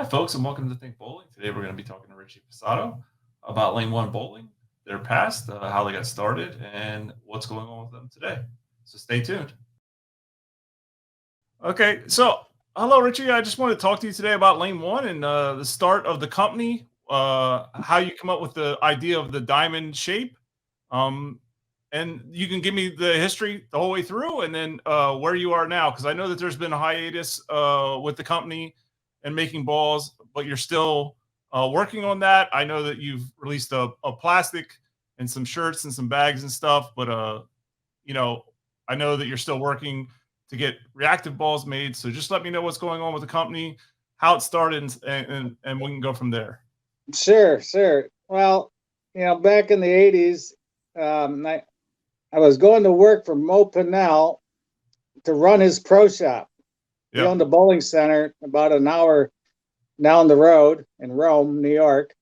folks, and welcome to Think Bowling. Today we're going to be talking to Richie Sposato about Lane 1 bowling, their past, how they got started, and what's going on with them today. So stay tuned. Okay, so hello, Richie. I just wanted to talk to you today about Lane 1 and the start of the company, how you come up with the idea of the diamond shape. Um, and you can give me the history the whole way through, and then where you are now, because I know that there's been a hiatus with the company and making balls, but you're still working on that. I know that you've released a plastic and some shirts and some bags and stuff, but you know, I know that you're still working to get reactive balls made. So just let me know what's going on with the company, how it started, and we can go from there. Sure, sure. Well, back in the 80s, I was going to work for Mo Pinnell to run his pro shop. He owned a bowling center about an hour down the road in Rome, New York.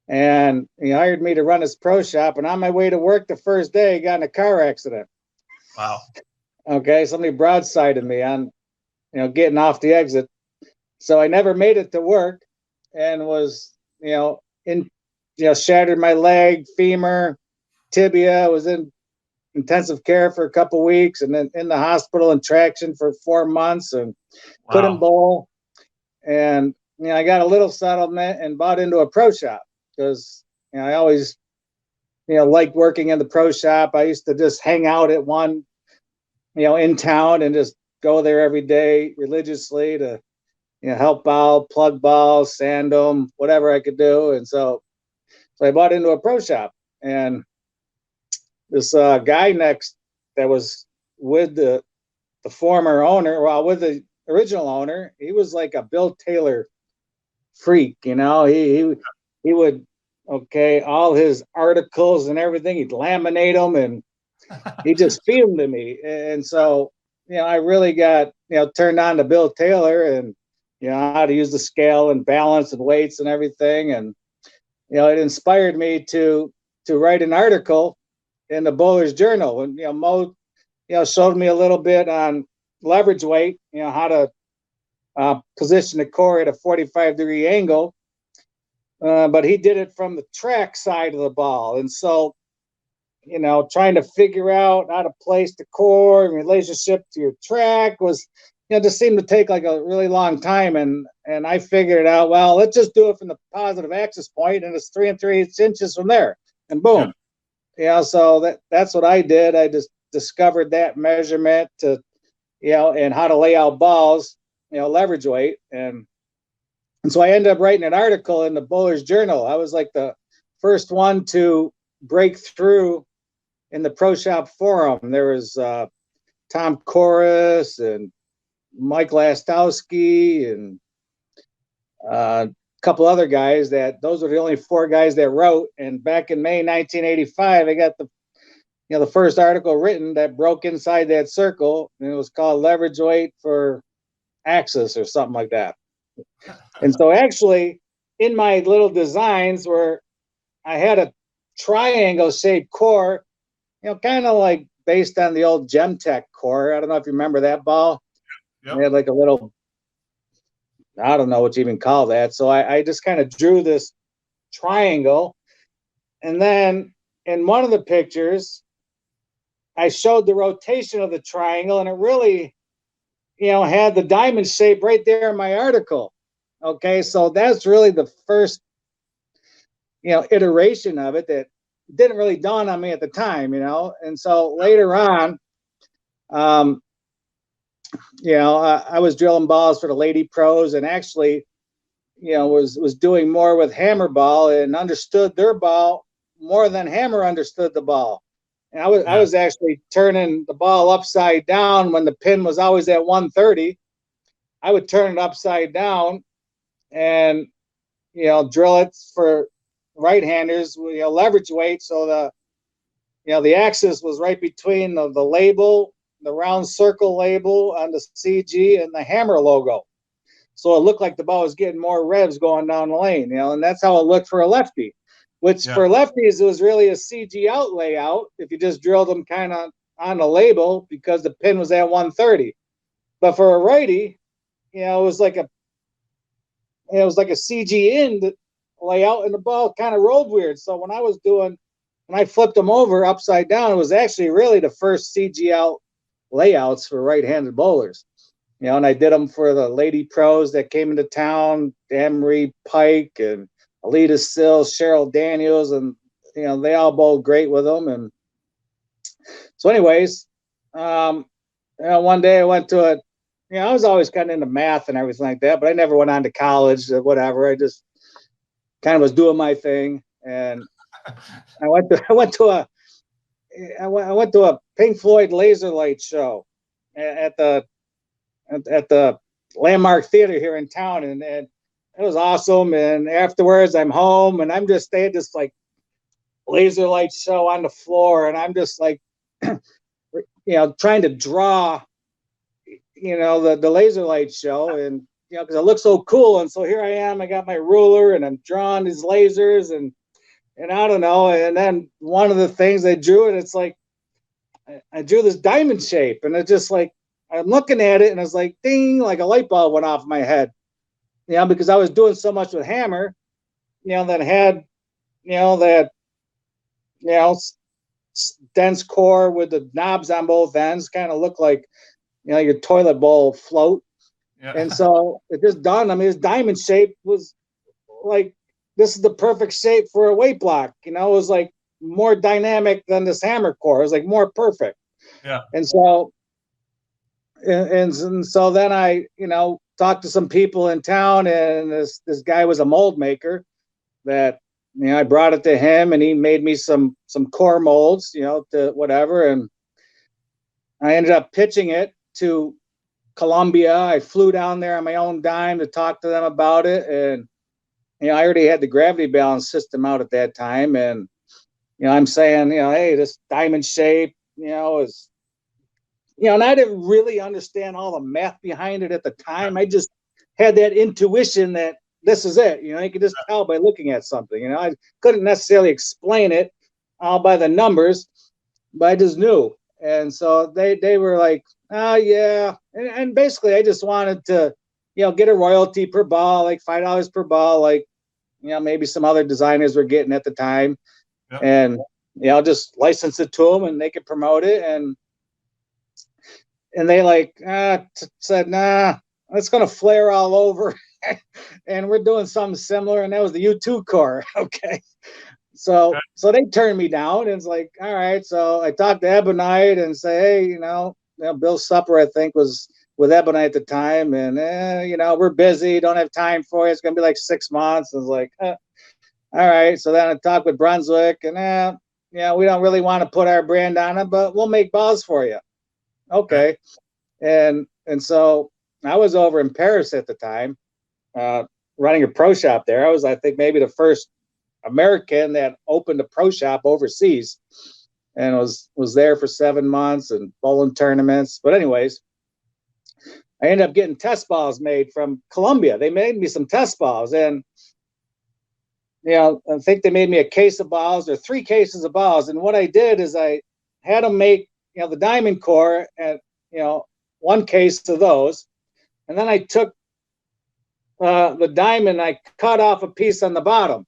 And he hired me to run his pro shop. And on my way to work the first day, he got in a car accident. Wow. Okay, somebody broadsided me on, getting off the exit. So I never made it to work and was, shattered my leg, femur, tibia. I was in intensive care for a couple of weeks and then in the hospital in traction for 4 months and couldn't bowl. And, I got a little settlement and bought into a pro shop because, I always, liked working in the pro shop. I used to just hang out at one, in town and just go there every day religiously to, help out, plug balls, sand them, whatever I could do. And so I bought into a pro shop, and this guy next that was with the former owner, well, with the original owner, he was like a Bill Taylor freak, he would, all his articles and everything, he'd laminate them, and he just feed them to me. And so, I really got, turned on to Bill Taylor and, how to use the scale and balance and weights and everything. And, it inspired me to write an article in the Bowler's Journal. And, Mo, showed me a little bit on leverage weight, how to position the core at a 45-degree angle. But he did it from the track side of the ball. And so, trying to figure out how to place the core in relationship to your track was, just seemed to take like a really long time. And I figured it out, well, let's just do it from the positive axis point, and it's 3 3/8 inches from there. And boom. So that's what I did. I just discovered that measurement to, and how to lay out balls, leverage weight. And so I ended up writing an article in the Bowler's Journal. I was like the first one to break through in the pro shop forum. There was Tom Corris and Mike Lastowski and a couple other guys. Those were the only 4 guys that wrote. And back in May 1985, I got the first article written that broke inside that circle, and it was called Leverage Weight for Axis or something like that. And so actually in my little designs where I had a triangle shaped core, kind of like based on the old Gemtech core. I don't know if you remember that ball. It had like a little, I don't know what you even call that. So I just kind of drew this triangle. And then in one of the pictures, I showed the rotation of the triangle, and it really, had the diamond shape right there in my article. Okay, so that's really the first, iteration of it that didn't really dawn on me at the time, And so later on, I was drilling balls for the lady pros, and actually, was doing more with hammer ball and understood their ball more than hammer understood the ball. And I was actually turning the ball upside down when the pin was always at 130. I would turn it upside down and, drill it for right-handers, leverage weight. So the axis was right between the label, the round circle label on the CG, and the hammer logo. So it looked like the ball was getting more revs going down the lane, and that's how it looked for a lefty, which for lefties, it was really a CG out layout if you just drilled them kind of on the label because the pin was at 130. But for a righty, it was like a it was like a CG in layout, and the ball kind of rolled weird. So when I flipped them over upside down, it was actually really the first CG out layouts for right-handed bowlers. And I did them for the lady pros that came into town, Anne-Marie Pike and Alita Sills, Cheryl Daniels, and they all bowled great with them. And so, anyways, one day I went to I was always kind of into math and everything like that, but I never went on to college or whatever. I just kind of was doing my thing, and I went to a Pink Floyd laser light show at the Landmark Theater here in town, and it was awesome. And afterwards, I'm home, and I'm just staying this like laser light show on the floor, and I'm just like, trying to draw, the laser light show, and because it looks so cool. And so here I am, I got my ruler, and I'm drawing these lasers, and I don't know. And then one of the things I drew, and it's like I drew this diamond shape, and it's just like I'm looking at it, and it's like ding, like a light bulb went off my head, because I was doing so much with hammer, that had, that, dense core with the knobs on both ends, kind of look like, your toilet bowl float. Yeah. And so it just dawned on me, this diamond shape was like, this is the perfect shape for a weight block. It was like more dynamic than this hammer core. It was like more perfect. Yeah. And so, and so then I, talked to some people in town, and this guy was a mold maker that, I brought it to him, and he made me some core molds, to whatever. And I ended up pitching it to Columbia. I flew down there on my own dime to talk to them about it. And, I already had the gravity balance system out at that time. And, I'm saying, hey, this diamond shape, is, and I didn't really understand all the math behind it at the time. I just had that intuition that this is it. You could just tell by looking at something. I couldn't necessarily explain it all by the numbers, but I just knew. And so they were like, oh, yeah. And basically, I just wanted to, get a royalty per ball, like $5 per ball, like, maybe some other designers were getting at the time. Yep. And, just license it to them, and they could promote it. And they like said, nah, it's going to flare all over. And we're doing something similar. And that was the U2 core. Okay. So they turned me down, and it's like, all right. So I talked to Ebonite and say, hey, Bill Supper, I think, was with Ebonite at the time. And, we're busy. Don't have time for it. It's going to be like 6 months. I was like, all right. So then I talked with Brunswick, and, we don't really want to put our brand on it, but we'll make balls for you. Okay. And so I was over in Paris at the time, running a pro shop there. I was, I think, maybe the first American that opened a pro shop overseas, and was there for 7 months and bowling tournaments. But anyways, I ended up getting test balls made from Columbia. They made me some test balls, and I think they made me a case of balls or 3 cases of balls. And what I did is I had them make the diamond core and 1 case of those, and then I took the diamond, I cut off a piece on the bottom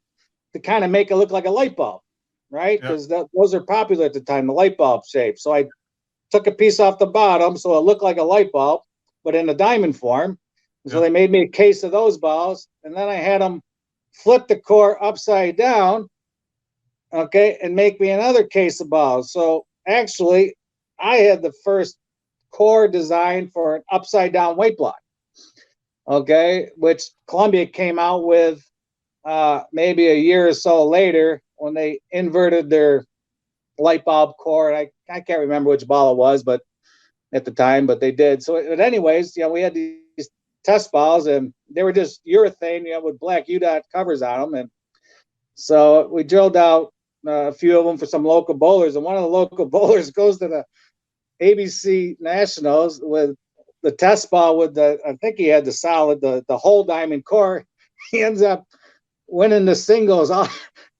to kind of make it look like a light bulb, right? Because those are popular at the time, the light bulb shape. So I took a piece off the bottom so it looked like a light bulb, but in a diamond form. So they made me a case of those balls, and then I had them flip the core upside down, okay, and make me another case of balls. So actually, I had the first core design for an upside down weight block, okay, which Columbia came out with maybe a year or so later when they inverted their light bulb core. I can't remember which ball it was, but at the time, but they did. So, but anyways, we had these test balls, and they were just urethane, with black UDOT covers on them. And so we drilled out a few of them for some local bowlers, and one of the local bowlers goes to the ABC Nationals with the test ball with I think he had the solid, the whole diamond core. He ends up winning the singles.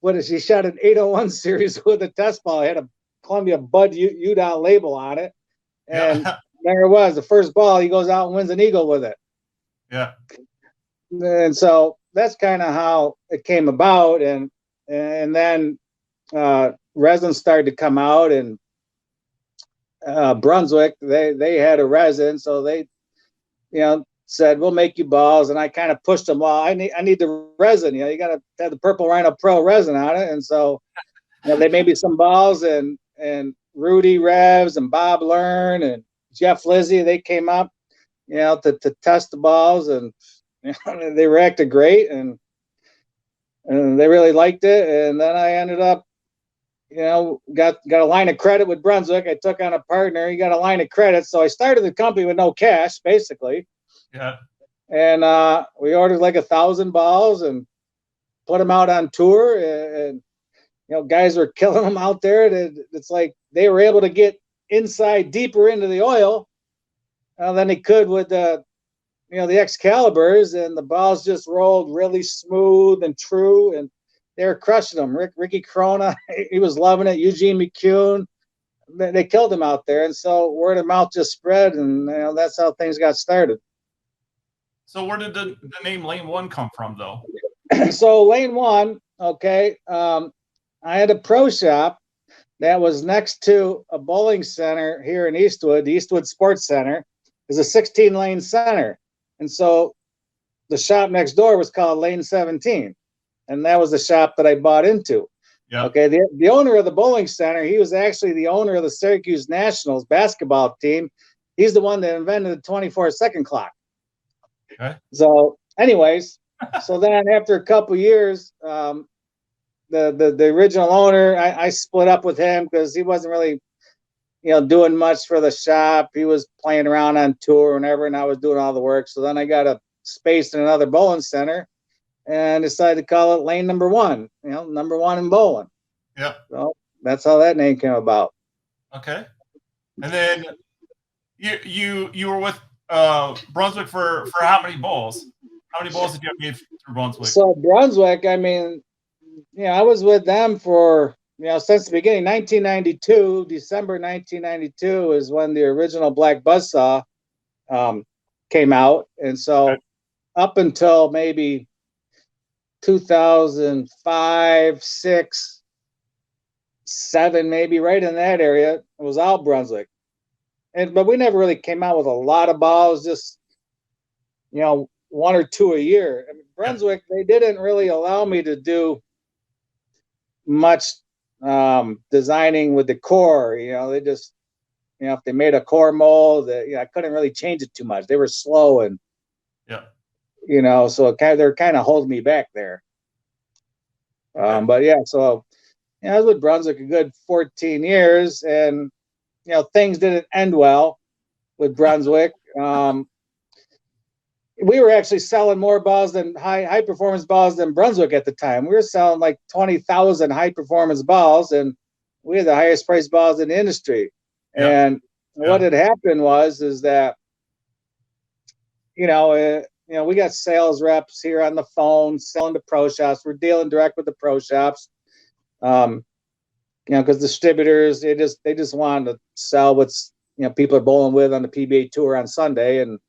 He shot an 801 series with a test ball. It had a Columbia Bud UDOT label on it. And there it was, the first ball, he goes out and wins an eagle with it. Yeah. and so that's kind of how it came about. And then resins started to come out, and Brunswick, they had a resin, so they, said, we'll make you balls. And I kind of pushed them. Well, I need the resin. You got to have the Purple Rhino Pro resin on it. And so, they made me some balls, and Rudy Revs and Bob Learn and Jeff Lizzie, they came up, to test the balls, and they reacted great, and they really liked it. And then I ended up, got a line of credit with Brunswick. I took on a partner. He got a line of credit. So I started the company with no cash, basically. Yeah. And we ordered like 1,000 balls and put them out on tour. And guys were killing them out there. It's like they were able to get inside deeper into the oil than they could with the Excaliburs, and the balls just rolled really smooth and true, and they were crushing them. Ricky Corona, he was loving it. Eugene McCune, they killed him out there. And so word of mouth just spread, and that's how things got started. So where did the name Lane1 come from, though? So Lane1, okay, I had a pro shop that was next to a bowling center here in Eastwood. The Eastwood Sports Center is a 16-lane center. And so the shop next door was called Lane 17. And that was the shop that I bought into. Yeah. Okay. The owner of the bowling center, he was actually the owner of the Syracuse Nationals basketball team. He's the one that invented the 24-second clock. Okay. So anyways, so then after a couple of years, the original owner, I split up with him because he wasn't really, doing much for the shop. He was playing around on tour whenever, and I was doing all the work. So then I got a space in another bowling center and decided to call it Lane Number 1, number 1 in bowling. Yeah. So that's how that name came about. Okay. And then you were with Brunswick for how many balls? How many balls did you have made through Brunswick? So Brunswick, I mean, I was with them for, since the beginning. 1992, December 1992 is when the original Black Buzzsaw came out. And so up until maybe 2005, 6, 7, maybe right in that area, it was all Brunswick. But we never really came out with a lot of balls, just, 1 or 2 a year. I mean, Brunswick, they didn't really allow me to do much designing with the core. They just, if they made a core mold, I couldn't really change it too much. They were slow, and so they're kind of holding me back there. But yeah, so I was with Brunswick a good 14 years, and things didn't end well with Brunswick. We were actually selling more balls than high performance balls than Brunswick at the time. We were selling like 20,000 high performance balls, and we had the highest priced balls in the industry. Yeah. And what had happened is that, we got sales reps here on the phone selling to pro shops. We're dealing direct with the pro shops. Because distributors, they just wanted to sell what's, people are bowling with on the PBA tour on Sunday. And,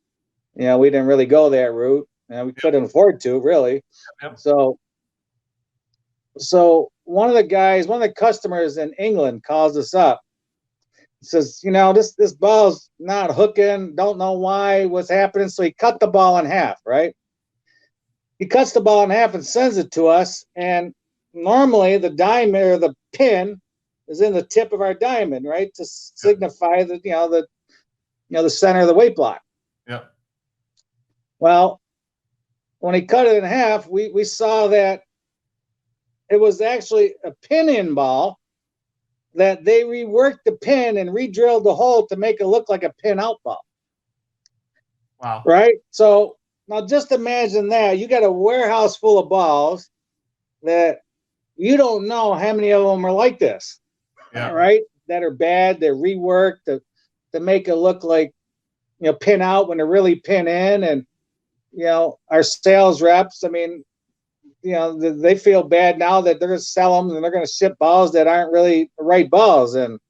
we didn't really go that route, and we couldn't afford to, really. Yep. So one of the customers in England calls us up. Says, this ball's not hooking. Don't know why. What's happening? So he cut the ball in half. Right? He cuts the ball in half and sends it to us. And normally the diamond or the pin is in the tip of our diamond, right, to signify that the center of the weight block. Yeah. Well, when he cut it in half, we saw that it was actually a pin-in ball, that they reworked the pin and re-drilled the hole to make it look like a pin-out ball. Wow. Right? So now just imagine that. You got a warehouse full of balls that you don't know how many of them are like this. Yeah. Right? That are bad. They're reworked to make it look like, pin out when they're really pin in. And, our sales reps, I mean, they feel bad now that they're going to sell them and they're going to ship balls that aren't really the right balls. And,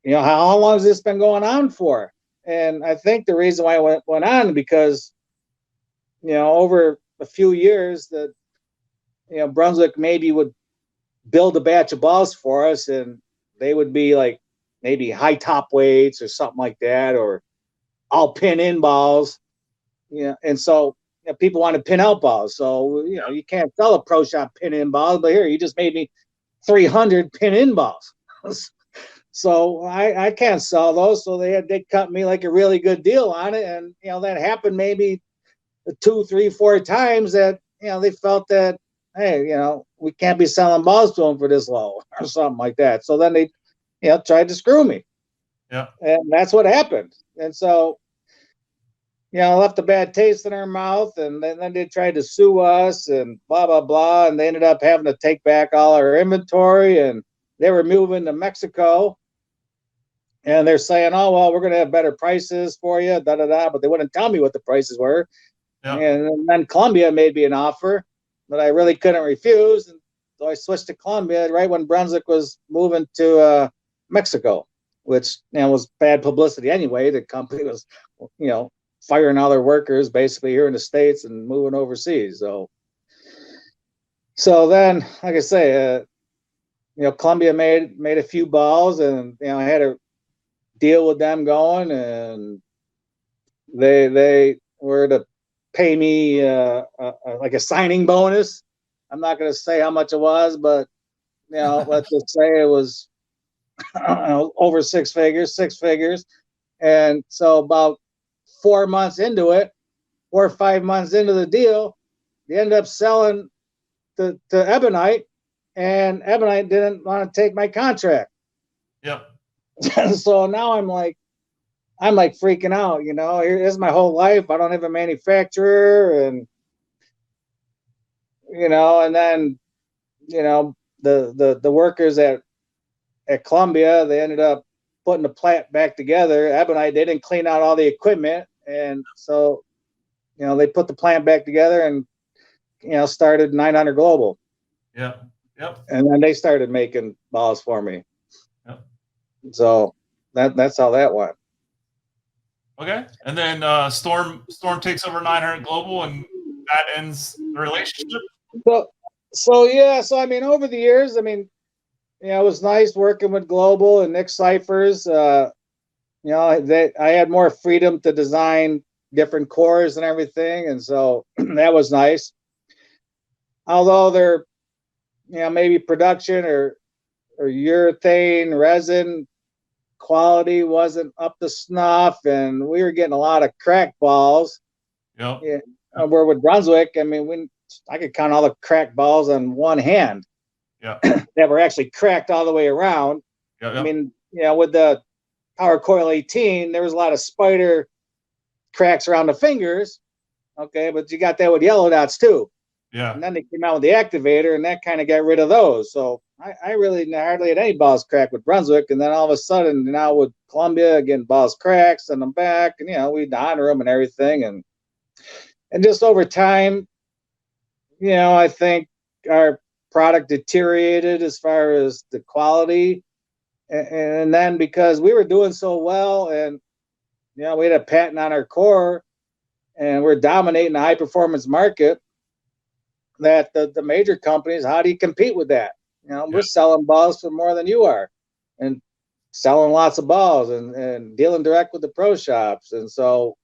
how long has this been going on for? And I think the reason why it went on because, over a few years that, Brunswick maybe would build a batch of balls for us, and they would be like maybe high top weights or something like that, or all pin in balls. And so people want to pin out balls. So, you can't sell a pro shop pin in balls, but here, you just made me 300 pin in balls. So I can't sell those. So they cut me like a really good deal on it. And, that happened maybe 2, 3, 4 times that, they felt that, hey, we can't be selling balls to them for this low or something like that. So then they, tried to screw me. Yeah. And that's what happened. And so, left a bad taste in their mouth, and then they tried to sue us and blah, blah, blah. And they ended up having to take back all our inventory, and they were moving to Mexico. And they're saying, oh, well, we're going to have better prices for you, da, da, da. But they wouldn't tell me what the prices were. Yeah. And then Columbia made me an offer that I really couldn't refuse. And so I switched to Columbia right when Brunswick was moving to Mexico, which was bad publicity anyway. The company was, firing all their workers basically here in the States and moving overseas. So then, like I say, Columbia made a few balls, and I had a deal with them going, and they were to pay me like a signing bonus. I'm not going to say how much it was, but let's just say it was over six figures. And so about 4 months into it, 4 or 5 months into the deal, they ended up selling to Ebonite, and Ebonite didn't want to take my contract. Yep. So now I'm like freaking out, here's my whole life. I don't have a manufacturer, and and then the workers at Columbia, they ended up putting the plant back together. Ebonite, they didn't clean out all the equipment, and so they put the plant back together and started 900 Global. Yeah. Yep. And then they started making balls for me. Yep. So that's how that went. Okay. And then Storm takes over 900 Global, and that ends the relationship. So yeah. So I mean, over the years, it was nice working with Global and Nick Cyphers. I had more freedom to design different cores and everything, and so that was nice. Although they're, maybe production or urethane resin quality wasn't up to snuff, and we were getting a lot of cracked balls. Yep. Yeah, where with Brunswick, I could count all the cracked balls on one hand. Yeah. That were actually cracked all the way around. Yep. With the Power Coil 18, there was a lot of spider cracks around the fingers. Okay, but you got that with yellow dots too. Yeah. And then they came out with the activator, and that kind of got rid of those. So I really hardly had any balls cracked with Brunswick. And then all of a sudden, now with Columbia, again, balls cracked, send them back, and we'd honor them and everything. And just over time, I think our product deteriorated as far as the quality. And then because we were doing so well, and we had a patent on our core, and we're dominating the high performance market, that the major companies, how do you compete with that? We're selling balls for more than you are, and selling lots of balls, and dealing direct with the pro shops. And so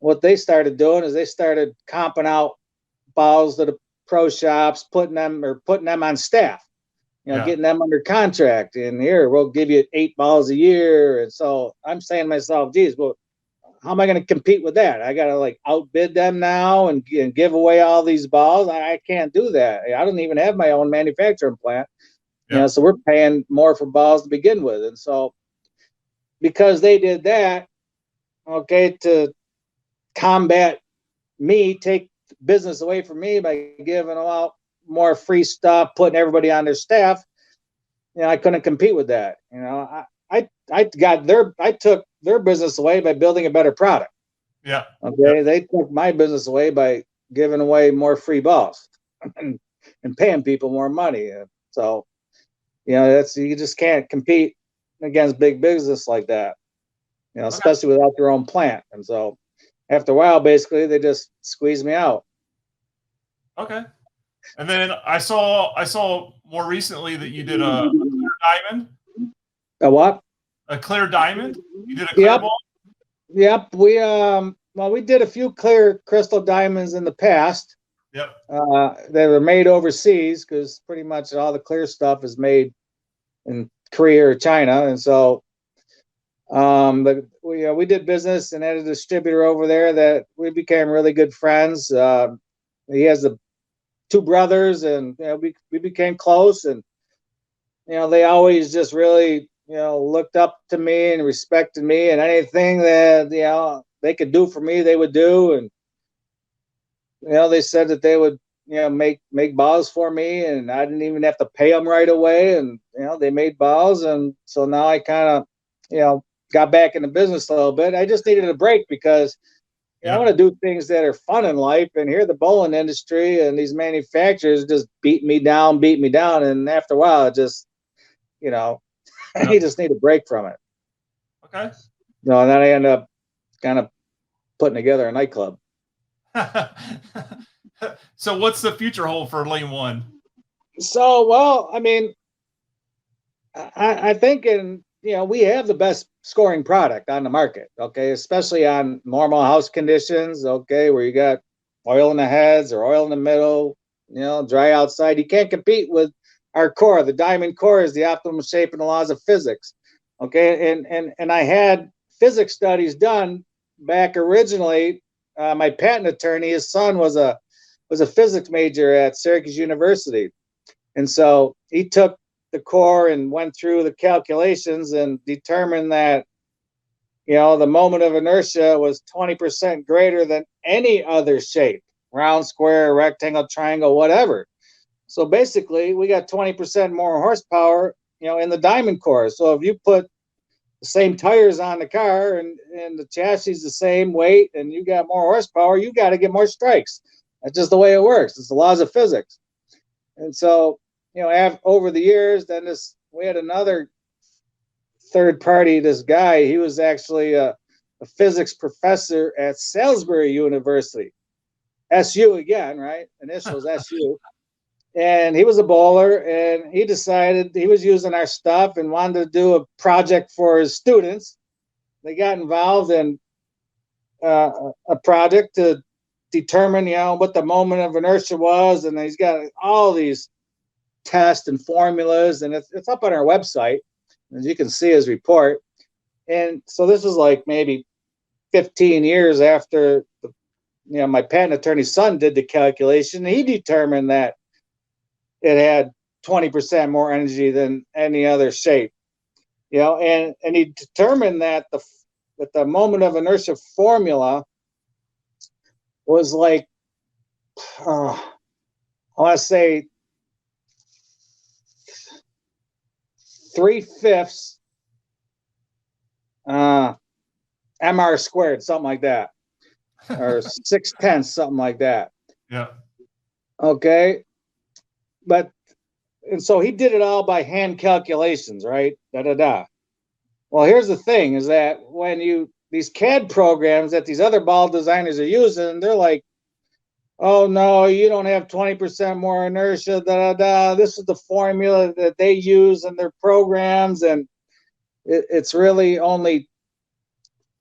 what they started doing is they started comping out balls to the pro shops, putting them on staff, getting them under contract. And here, we'll give you 8 balls a year. And so I'm saying to myself, geez, well, how am I going to compete with that? I got to outbid them now and give away all these balls. I can't do that. I don't even have my own manufacturing plant. So we're paying more for balls to begin with. And so because they did that, okay, to combat me, take business away from me by giving out more free stuff, putting everybody on their staff, I couldn't compete with that. I took their business away by building a better product. Yeah. Okay. They took my business away by giving away more free balls and paying people more money. So, you just can't compete against big business like that, especially without your own plant. And so after a while, basically, they just squeezed me out. Okay. And then I saw more recently that you did a clear diamond. A what? A clear diamond? You did a clear Yep. ball? Yep. Well, we did a few clear crystal diamonds in the past. Yep. They were made overseas because pretty much all the clear stuff is made in Korea or China, and so but we did business and had a distributor over there that we became really good friends. He has the two brothers, and we became close, and they always just really looked up to me and respected me, and anything that they could do for me, they would do, and they said that they would make balls for me, and I didn't even have to pay them right away, and they made balls, and so now I kind of got back in the business a little bit. I just needed a break because I want to do things that are fun in life, and here the bowling industry and these manufacturers just beat me down, and after a while, it just you just need a break from it. Okay. And then I end up kind of putting together a nightclub. So what's the future hold for Lane1? So, well, I mean, I think we have the best scoring product on the market, okay, especially on normal house conditions, okay, where you got oil in the heads or oil in the middle, dry outside. You can't compete with our core. The diamond core is the optimum shape in the laws of physics, okay, and I had physics studies done back originally. My patent attorney, his son was a physics major at Syracuse University, and so he took the core and went through the calculations and determined that the moment of inertia was 20% greater than any other shape, round, square, rectangle, triangle, whatever. So basically we got 20% more horsepower in the diamond core. So if you put the same tires on the car and the chassis is the same weight and you got more horsepower, you got to get more strikes. That's just the way it works. It's the laws of physics. And so over the years, then we had another third party. This guy, he was actually a physics professor at Salisbury University, SU again, right? Initials SU. And he was a bowler, and he decided he was using our stuff and wanted to do a project for his students. They got involved in a project to determine, what the moment of inertia was, and he's got all these tests and formulas, and it's up on our website, as you can see his report. And so this is like maybe 15 years after my patent attorney's son did the calculation. He determined that it had 20% more energy than any other shape, and he determined that the moment of inertia formula was like, I want to say 3/5 mr squared, something like that, or 6/10, something like that. Yeah. Okay. And so he did it all by hand calculations, right? Well, here's the thing is that when these CAD programs that these other ball designers are using, they're like, oh no, you don't have 20% more inertia, This is the formula that they use in their programs, and it's really only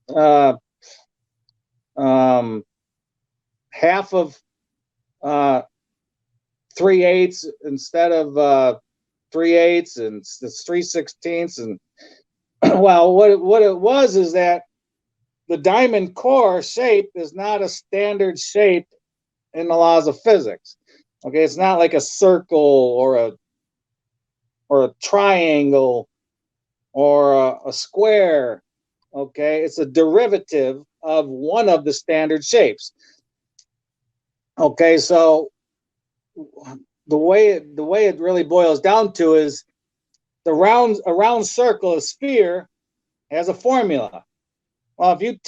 half of 3/8 instead of 3/8, and it's 3/16. And well, what it was is that the diamond core shape is not a standard shape in the laws of physics. Okay, it's not like a circle or a triangle or a square. Okay, it's a derivative of one of the standard shapes. Okay, so the way it really boils down to is a round circle, a sphere, has a formula. Well, if you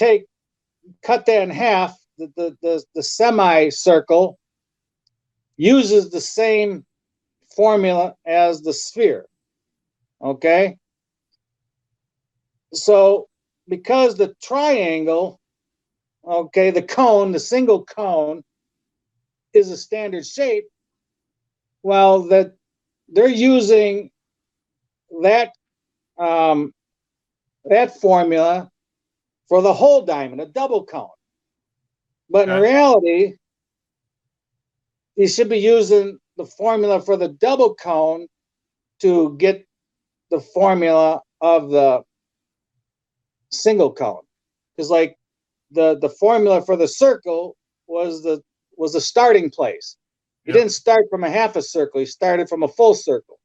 cut that in half, the semicircle uses the same formula as the sphere. Okay, so because the triangle Okay, the cone, the single cone, is a standard shape. Well, that they're using that um, that formula for the whole diamond, a double cone. But in Okay. reality, you should be using the formula for the double cone to get the formula of the single cone. Because like the formula for the circle was the starting place. You Yep. didn't start from a half a circle, you started from a full circle.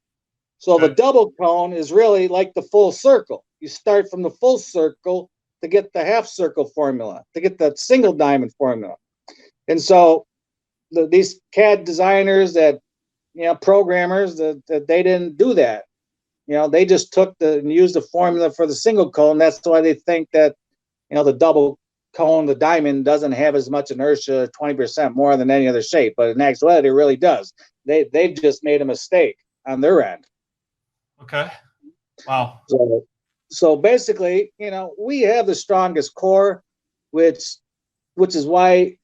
So the Okay. double cone is really like the full circle. You start from the full circle to get the half circle formula, to get the single diamond formula. And so these CAD designers that, programmers, that they didn't do that. They just took and used the formula for the single cone. That's why they think that, the double cone, the diamond, doesn't have as much inertia, 20% more than any other shape. But in actuality, it really does. They've just made a mistake on their end. Okay. Wow. So basically, we have the strongest core, which is why,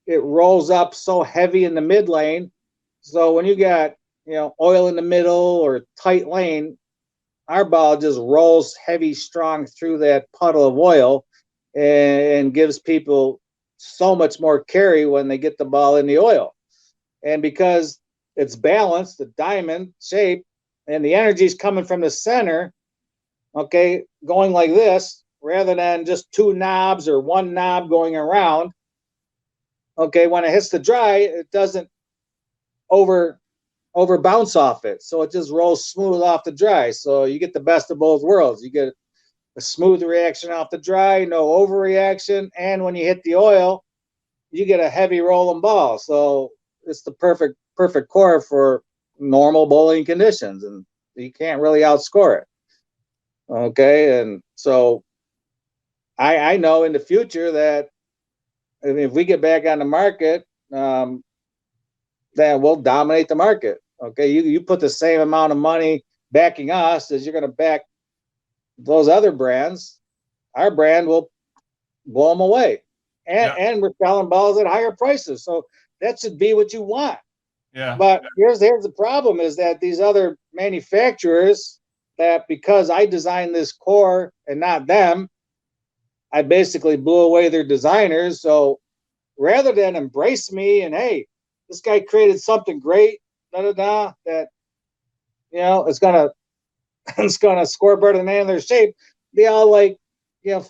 it rolls up so heavy in the mid lane. So when you got, oil in the middle or tight lane, our ball just rolls heavy, strong through that puddle of oil and gives people so much more carry when they get the ball in the oil. And because it's balanced, the diamond shape, and the energy is coming from the center, okay, going like this rather than just two knobs or one knob going around. Okay, when it hits the dry, it doesn't over bounce off it, so it just rolls smooth off the dry. So you get the best of both worlds. You get a smooth reaction off the dry, no overreaction, and when you hit the oil, you get a heavy rolling ball. So it's the perfect core for normal bowling conditions, and you can't really outscore it. Okay, and so I know in the future that if we get back on the market, then we'll dominate the market. Okay, you put the same amount of money backing us as you're going to back those other brands. Our brand will blow them away, Yeah. and we're selling balls at higher prices. So that should be what you want. Yeah. But here's the problem: is that these other manufacturers, that because I designed this core and not them, I basically blew away their designers. So rather than embrace me and, hey, this guy created something great, that it's gonna it's gonna score better than any other shape, they all like,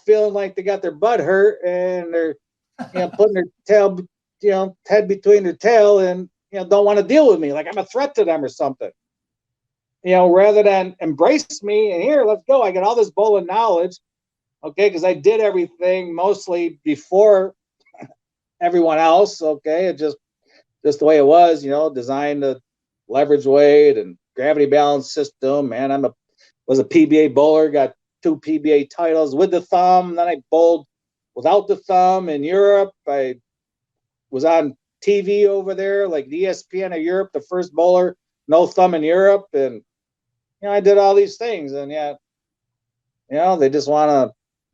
feeling like they got their butt hurt and they're, putting their tail, head between their tail, and don't want to deal with me like I'm a threat to them or something. Rather than embrace me and, here, let's go. I got all this bowling knowledge, okay, because I did everything mostly before everyone else. Okay, it just the way it was, designed the leverage weight and gravity balance system. Man, was a PBA bowler, got 2 PBA titles with the thumb. Then I bowled without the thumb in Europe. I was on TV over there, like the ESPN of Europe, the first bowler, no thumb in Europe. And, I did all these things. And yet, they just want to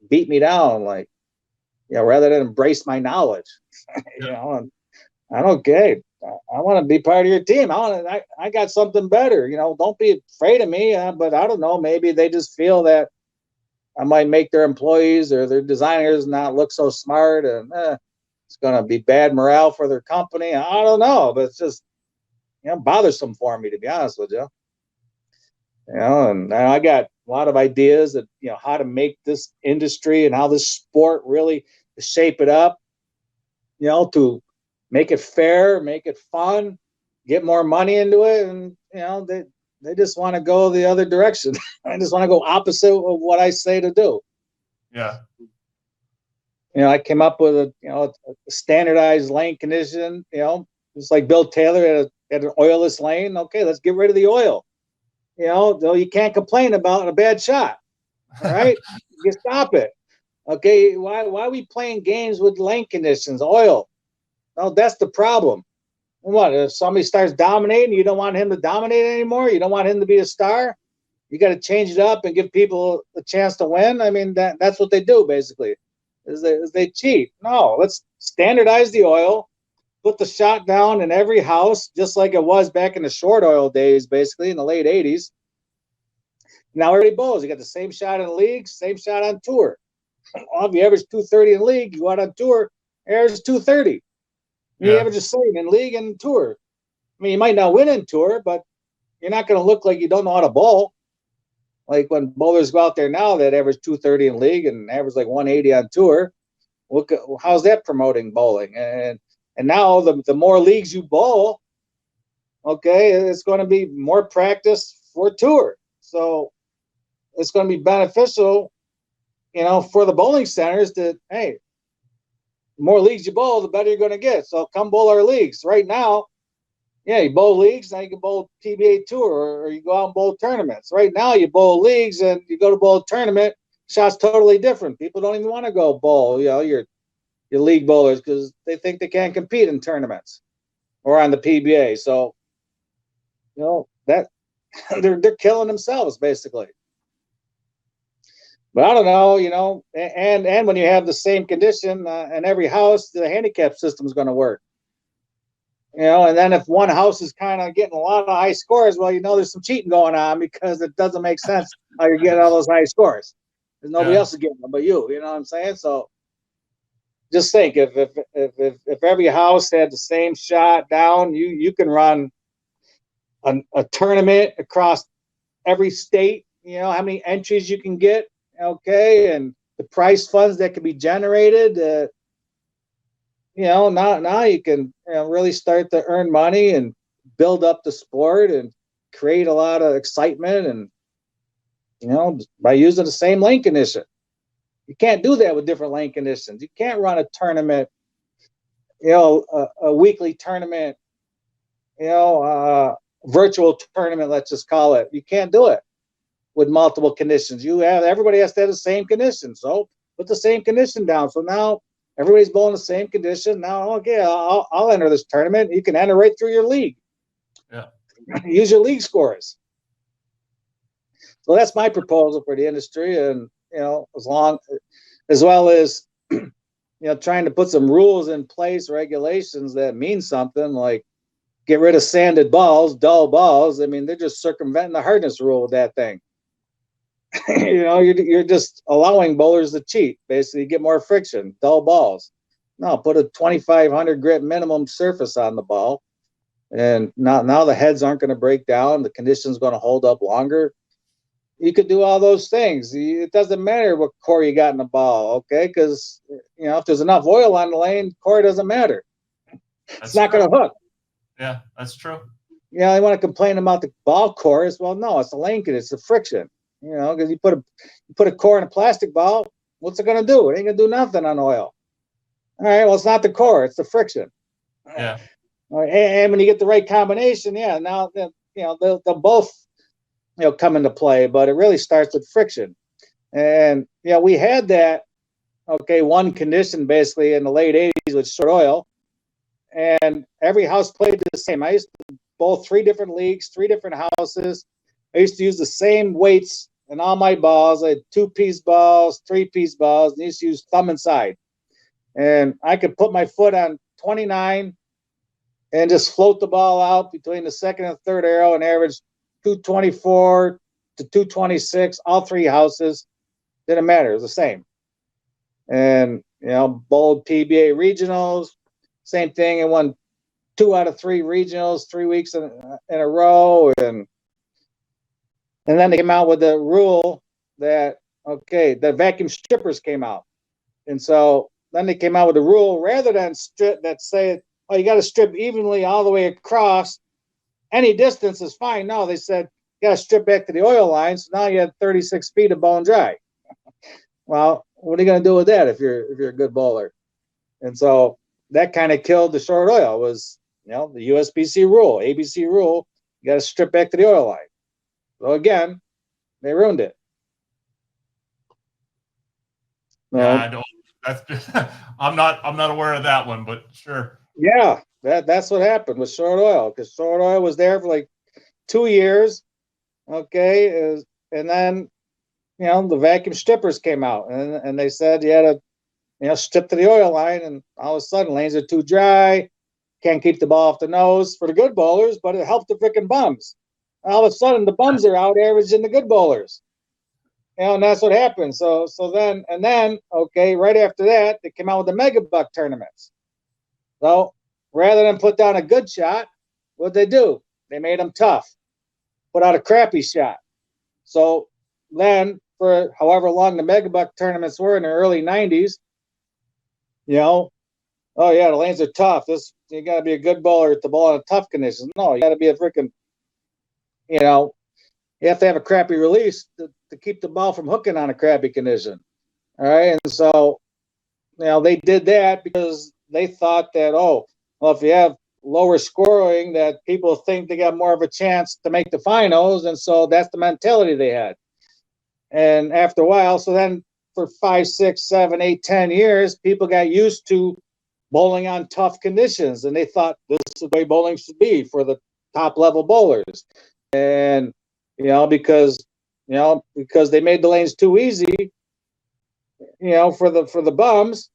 beat me down, like, rather than embrace my knowledge, and I don't get it. I want to be part of your team. I got something better. Don't be afraid of me. But I don't know. Maybe they just feel that I might make their employees or their designers not look so smart, and it's going to be bad morale for their company. I don't know, but it's just, bothersome for me, to be honest with you. And I got a lot of ideas that, how to make this industry and how this sport really shape it up, to make it fair, make it fun, get more money into it. And, they just want to go the other direction. I just want to go opposite of what I say to do. Yeah. I came up with a standardized lane condition, just like Bill Taylor had an oilless lane. Okay, let's get rid of the oil. Though you can't complain about a bad shot. All right, you stop it. Okay, why are we playing games with lane conditions, oil? No, that's the problem. What if somebody starts dominating? You don't want him to dominate anymore. You don't want him to be a star. You got to change it up and give people a chance to win. I mean, that's what they do basically. is they cheat. No, let's standardize the oil, put the shot down in every house, just like it was back in the short oil days, basically in the late 80s. Now everybody bowls. You got the same shot in the league, same shot on tour. Well, if you average 230 in league, you go out on tour, average 230. You average the same in league and tour. I mean, you might not win in tour, but you're not going to look like you don't know how to bowl. Like when bowlers go out there now that average 230 in league and average like 180 on tour, look, how's that promoting bowling? And now the more leagues you bowl, okay, it's going to be more practice for tour. So it's going to be beneficial, for the bowling centers that, hey, the more leagues you bowl, the better you're going to get. So come bowl our leagues. Right now, you bowl leagues, now you can bowl PBA Tour, or you go out and bowl tournaments. Right now, you bowl leagues and you go to bowl a tournament, shot's totally different. People don't even want to go bowl, your league bowlers, because they think they can't compete in tournaments or on the PBA. So, that they're killing themselves, basically. But I don't know, and when you have the same condition in every house, the handicap system is going to work. And then if one house is kind of getting a lot of high scores, well, there's some cheating going on, because it doesn't make sense how you're getting all those high scores. There's nobody else is getting them but you. You know what I'm saying? So just think, if every house had the same shot down, you can run a tournament across every state. How many entries you can get, okay, and the prize funds that can be generated. Now you can really start to earn money and build up the sport and create a lot of excitement, and by using the same lane condition. You can't do that with different lane conditions. You can't run a tournament, a weekly tournament, virtual tournament, let's just call it. You can't do it with multiple conditions. Everybody has to have the same condition. So put the same condition down. So now everybody's bowling the same condition. Now, okay, I'll enter this tournament. You can enter right through your league. Yeah. Use your league scores. So that's my proposal for the industry, and as well as trying to put some rules in place, regulations that mean something, like get rid of sanded balls, dull balls. I mean, they're just circumventing the hardness rule with that thing. You're just allowing bowlers to cheat, basically get more friction, dull balls. No, put a 2,500 grit minimum surface on the ball, and now the heads aren't going to break down. The condition's going to hold up longer. You could do all those things. It doesn't matter what core you got in the ball, okay? Because if there's enough oil on the lane, core doesn't matter. It's not going to hook. Yeah, that's true. They want to complain about the ball cores. Well, no, it's the lane condition, it's the friction. Because you put a core in a plastic ball, what's it going to do? It ain't going to do nothing on oil. All right, well, it's not the core, it's the friction. Yeah. And when you get the right combination, now they'll both come into play, but it really starts with friction. And we had that one condition basically in the late 80s with short oil, and every house played the same. I used to bowl 3 different leagues, 3 different houses. I used to use the same weights in all my balls. I had 2-piece balls, 3-piece balls, and I used to use thumb inside. And I could put my foot on 29 and just float the ball out between the second and third arrow and average 224 to 226, all 3 houses. Didn't matter. It was the same. And, bowled PBA regionals, same thing. And won 2 out of 3 regionals, 3 weeks in a row. And then they came out with the rule that, the vacuum strippers came out. And so then they came out with a rule, rather than strip that say, oh, you got to strip evenly all the way across. Any distance is fine. No, they said you got to strip back to the oil line. So now you have 36 feet of bone dry. Well, what are you going to do with that if you're a good bowler? And so that kind of killed the short oil. Was the USBC rule, ABC rule. You got to strip back to the oil line. So again, they ruined it. Yeah, I don't. That's just, I'm not aware of that one, but sure. Yeah, that's what happened with short oil, because short oil was there for like 2 years, and then the vacuum strippers came out, and they said you had to strip to the oil line, and all of a sudden lanes are too dry, can't keep the ball off the nose for the good bowlers, but it helped the freaking bums. All of a sudden, the bums are out averaging the good bowlers. And that's what happened. So then, okay, right after that, they came out with the mega buck tournaments. So rather than put down a good shot, what'd they do? They made them tough, put out a crappy shot. So then, for however long the mega buck tournaments were in the early 90s, oh yeah, the lanes are tough. You got to be a good bowler at the ball in tough conditions. No, you got to be a freaking, you have to have a crappy release to keep the ball from hooking on a crappy condition. All right, and so they did that because they thought that if you have lower scoring, that people think they got more of a chance to make the finals, and so that's the mentality they had. And after a while, so then for 5, 6, 7, 8, 10 years, people got used to bowling on tough conditions, and they thought this is the way bowling should be for the top level bowlers. And because they made the lanes too easy, for the bums.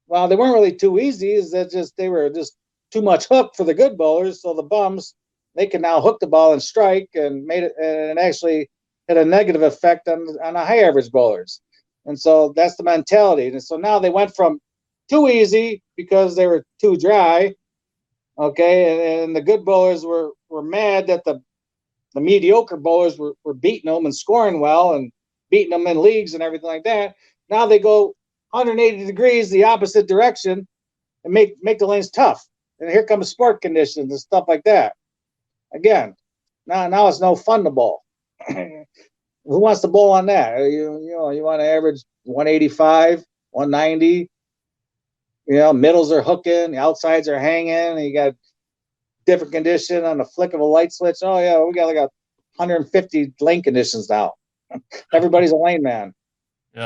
Well, they weren't really too easy. Is that they were just too much hook for the good bowlers. So the bums, they can now hook the ball and strike, and made it, and actually had a negative effect on the high average bowlers. And so that's the mentality. And so now they went from too easy because they were too dry. Okay, and the good bowlers were mad that the mediocre bowlers were beating them and scoring well and beating them in leagues and everything like that. Now they go 180 degrees the opposite direction and make the lanes tough. And here comes sport conditions and stuff like that. Again, now it's no fun to bowl. Who wants to bowl on that? You want to average 185, 190. Middles are hooking, the outsides are hanging, and you got different condition on the flick of a light switch. Oh yeah, we got like 150 lane conditions now. Everybody's a lane man,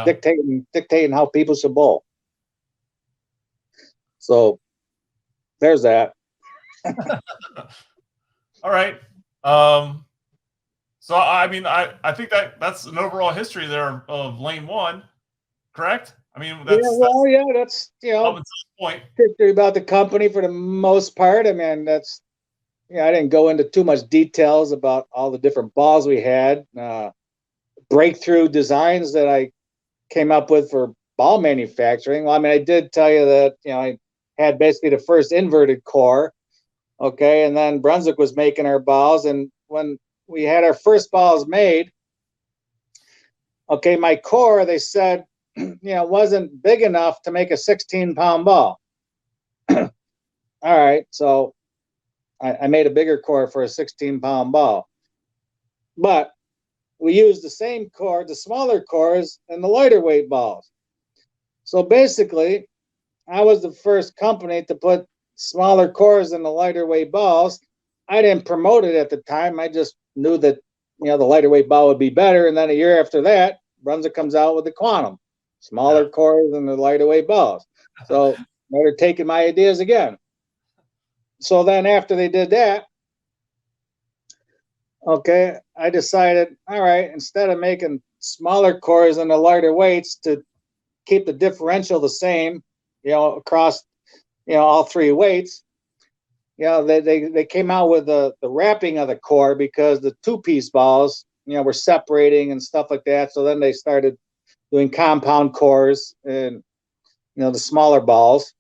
dictating how people should bowl. So there's that. All right. So I mean, I think that's an overall history there of Lane 1, correct? I mean, that's point. History about the company for the most part. I mean, that's I didn't go into too much details about all the different balls we had, breakthrough designs that I came up with for ball manufacturing. Well, I mean, I did tell you that I had basically the first inverted core. Okay, and then Brunswick was making our balls, and when we had our first balls made, okay, my core, they said, wasn't big enough to make a 16-pound ball. All right, so I made a bigger core for a 16-pound ball. But we used the same core, the smaller cores, and the lighter weight balls. So basically, I was the first company to put smaller cores in the lighter weight balls. I didn't promote it at the time. I just knew that the lighter weight ball would be better. And then a year after that, Brunswick comes out with the Quantum, smaller cores and the lighter weight balls. So they're taking my ideas again. So then after they did that, okay, I decided, all right, instead of making smaller cores and the lighter weights to keep the differential the same, across, all three weights, they came out with the wrapping of the core because the two-piece balls, were separating and stuff like that. So then they started doing compound cores and, the smaller balls.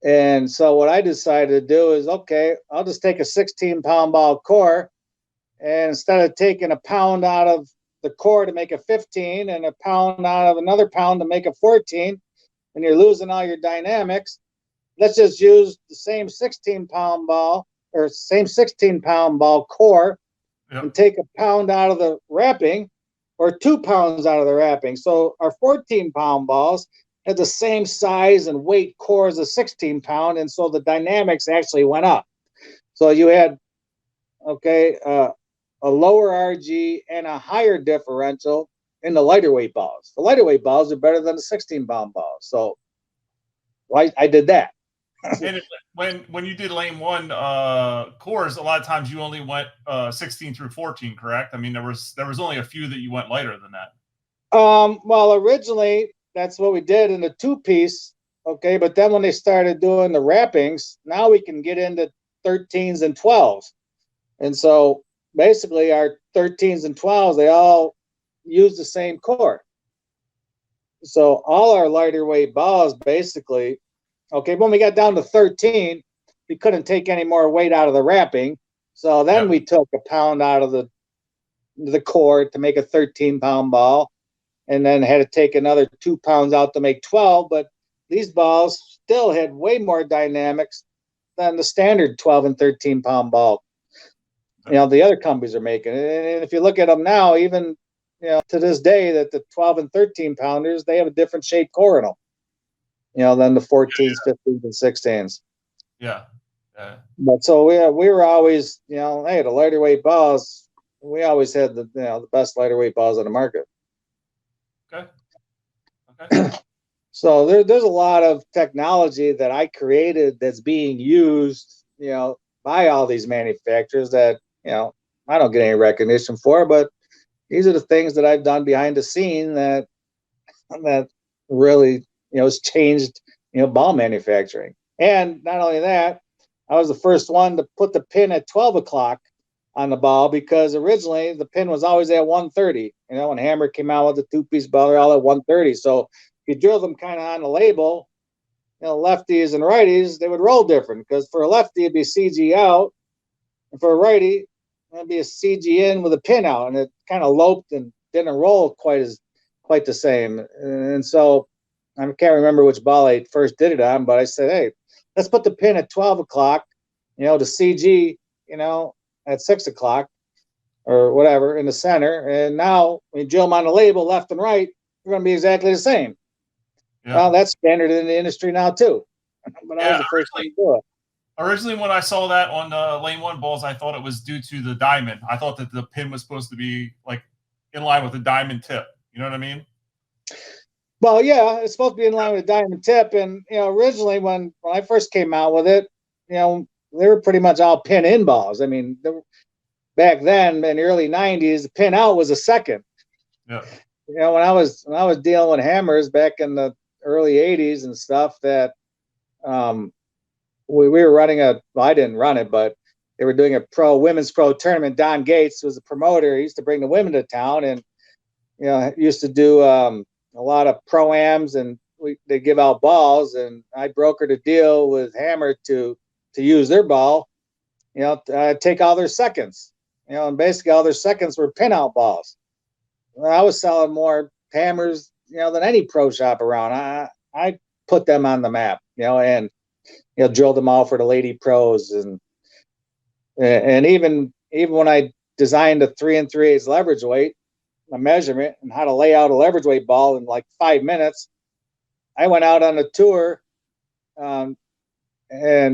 And so what I decided to do is, okay, I'll just take a 16-pound ball core, and instead of taking a pound out of the core to make a 15 and a pound out of another pound to make a 14, and you're losing all your dynamics, let's just use the same 16-pound ball or same 16-pound ball core and take a pound out of the wrapping or 2 pounds out of the wrapping. So our 14-pound balls had the same size and weight core as a 16-pound, and so the dynamics actually went up. So you had, a lower RG and a higher differential in the lighter weight balls. The lighter weight balls are better than the 16-pound balls. So I did that. And when you did Lane 1 cores, a lot of times you only went 16 through 14, correct? I mean, there was only a few that you went lighter than that. Well, originally that's what we did in the 2-piece. Okay, but then when they started doing the wrappings, now we can get into 13s and 12s. And so basically our 13s and 12s, they all use the same core. So all our lighter weight balls basically, okay, when we got down to 13, we couldn't take any more weight out of the wrapping. So then we took a pound out of the core to make a 13-pound ball, and then had to take another 2 pounds out to make 12. But these balls still had way more dynamics than the standard 12 and 13-pound ball, the other companies are making. And if you look at them now, even, to this day, that the 12 and 13 pounders, they have a different shaped core in them, than the 14s, 15s, and 16s. Yeah. But so we were always, hey, the lighter weight balls, we always had the best lighter weight balls on the market. Okay. So there's a lot of technology that I created that's being used, by all these manufacturers that, I don't get any recognition for, but these are the things that I've done behind the scene that really, has changed, ball manufacturing. And not only that, I was the first one to put the pin at 12 o'clock on the ball, because originally the pin was always at 1:30. When Hammer came out with the 2-piece ball, they're all at 1:30. So if you drill them kind of on the label, lefties and righties, they would roll different, because for a lefty, it'd be CG out. And for a righty, it'd be a CG in with a pin out. And it kind of loped and didn't roll quite the same. And so I can't remember which ball I first did it on, but I said, hey, let's put the pin at 12 o'clock, to CG, at 6 o'clock or whatever in the center. And now when you drill them on the label left and right, they're going to be exactly the same. Yeah. Well, that's standard in the industry now too. But I was the first one to do it. Originally, when I saw that on Lane1 balls, I thought it was due to the diamond. I thought that the pin was supposed to be like in line with the diamond tip. You know what I mean? Well, yeah, it's supposed to be in line with the diamond tip. And, originally when I first came out with it, they were pretty much all pin in balls. I mean, back then in the early 90s, the pin out was a second. Yeah. When I was dealing with hammers back in the early 80s and stuff, that we were running I didn't run it, but they were doing a women's pro tournament. Don Gates was the promoter. He used to bring the women to town, and used to do a lot of pro-ams, and they give out balls, and I brokered a deal with Hammer to use their ball, take all their seconds, and basically all their seconds were pin out balls. I was selling more hammers, than any pro shop around. I put them on the map, and drilled them all for the lady pros, and even when I designed a 3 3/8 leverage weight, a measurement, and how to lay out a leverage weight ball in like 5 minutes, I went out on a tour, and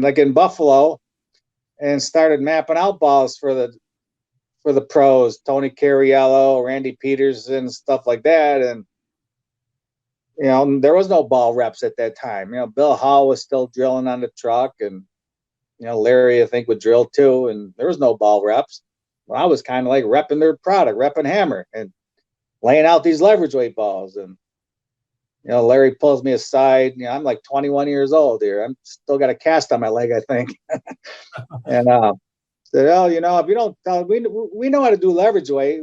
like in Buffalo, and started mapping out balls for the pros, Tony Cariello, Randy Peterson, stuff like that. And there was no ball reps at that time. Bill Hall was still drilling on the truck, and Larry, I think, would drill too, and there was no ball reps. Well, I was kind of like repping their product, repping Hammer, and laying out these leverage weight balls. And Larry pulls me aside. I'm like 21 years old here. I'm still got a cast on my leg, I think. And said, oh, if you don't tell, we know how to do leverage weight,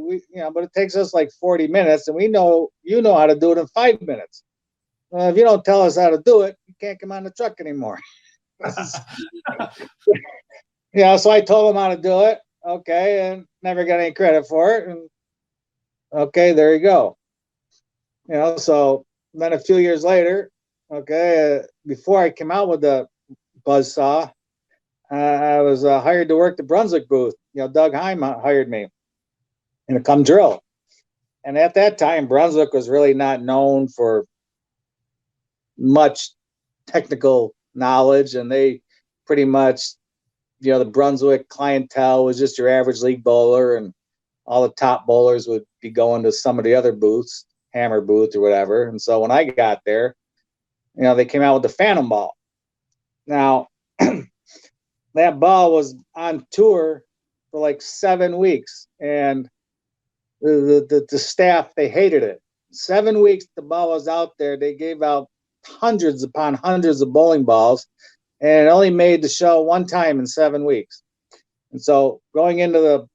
but it takes us like 40 minutes, and we know how to do it in 5 minutes. If you don't tell us how to do it, you can't come on the truck anymore. So I told him how to do it. Okay, and never got any credit for it. And okay, there you go. So then a few years later, before I came out with the buzzsaw, I was hired to work the Brunswick booth. Doug Heim hired me to come drill. And at that time, Brunswick was really not known for much technical knowledge, and they pretty much, the Brunswick clientele was just your average league bowler, and all the top bowlers would be going to some of the other booths, Hammer booth or whatever. And so when I got there, they came out with the Phantom ball. Now, that ball was on tour for like 7 weeks, and the staff, they hated it. 7 weeks the ball was out there, they gave out hundreds upon hundreds of bowling balls, and it only made the show one time in 7 weeks. And so going into the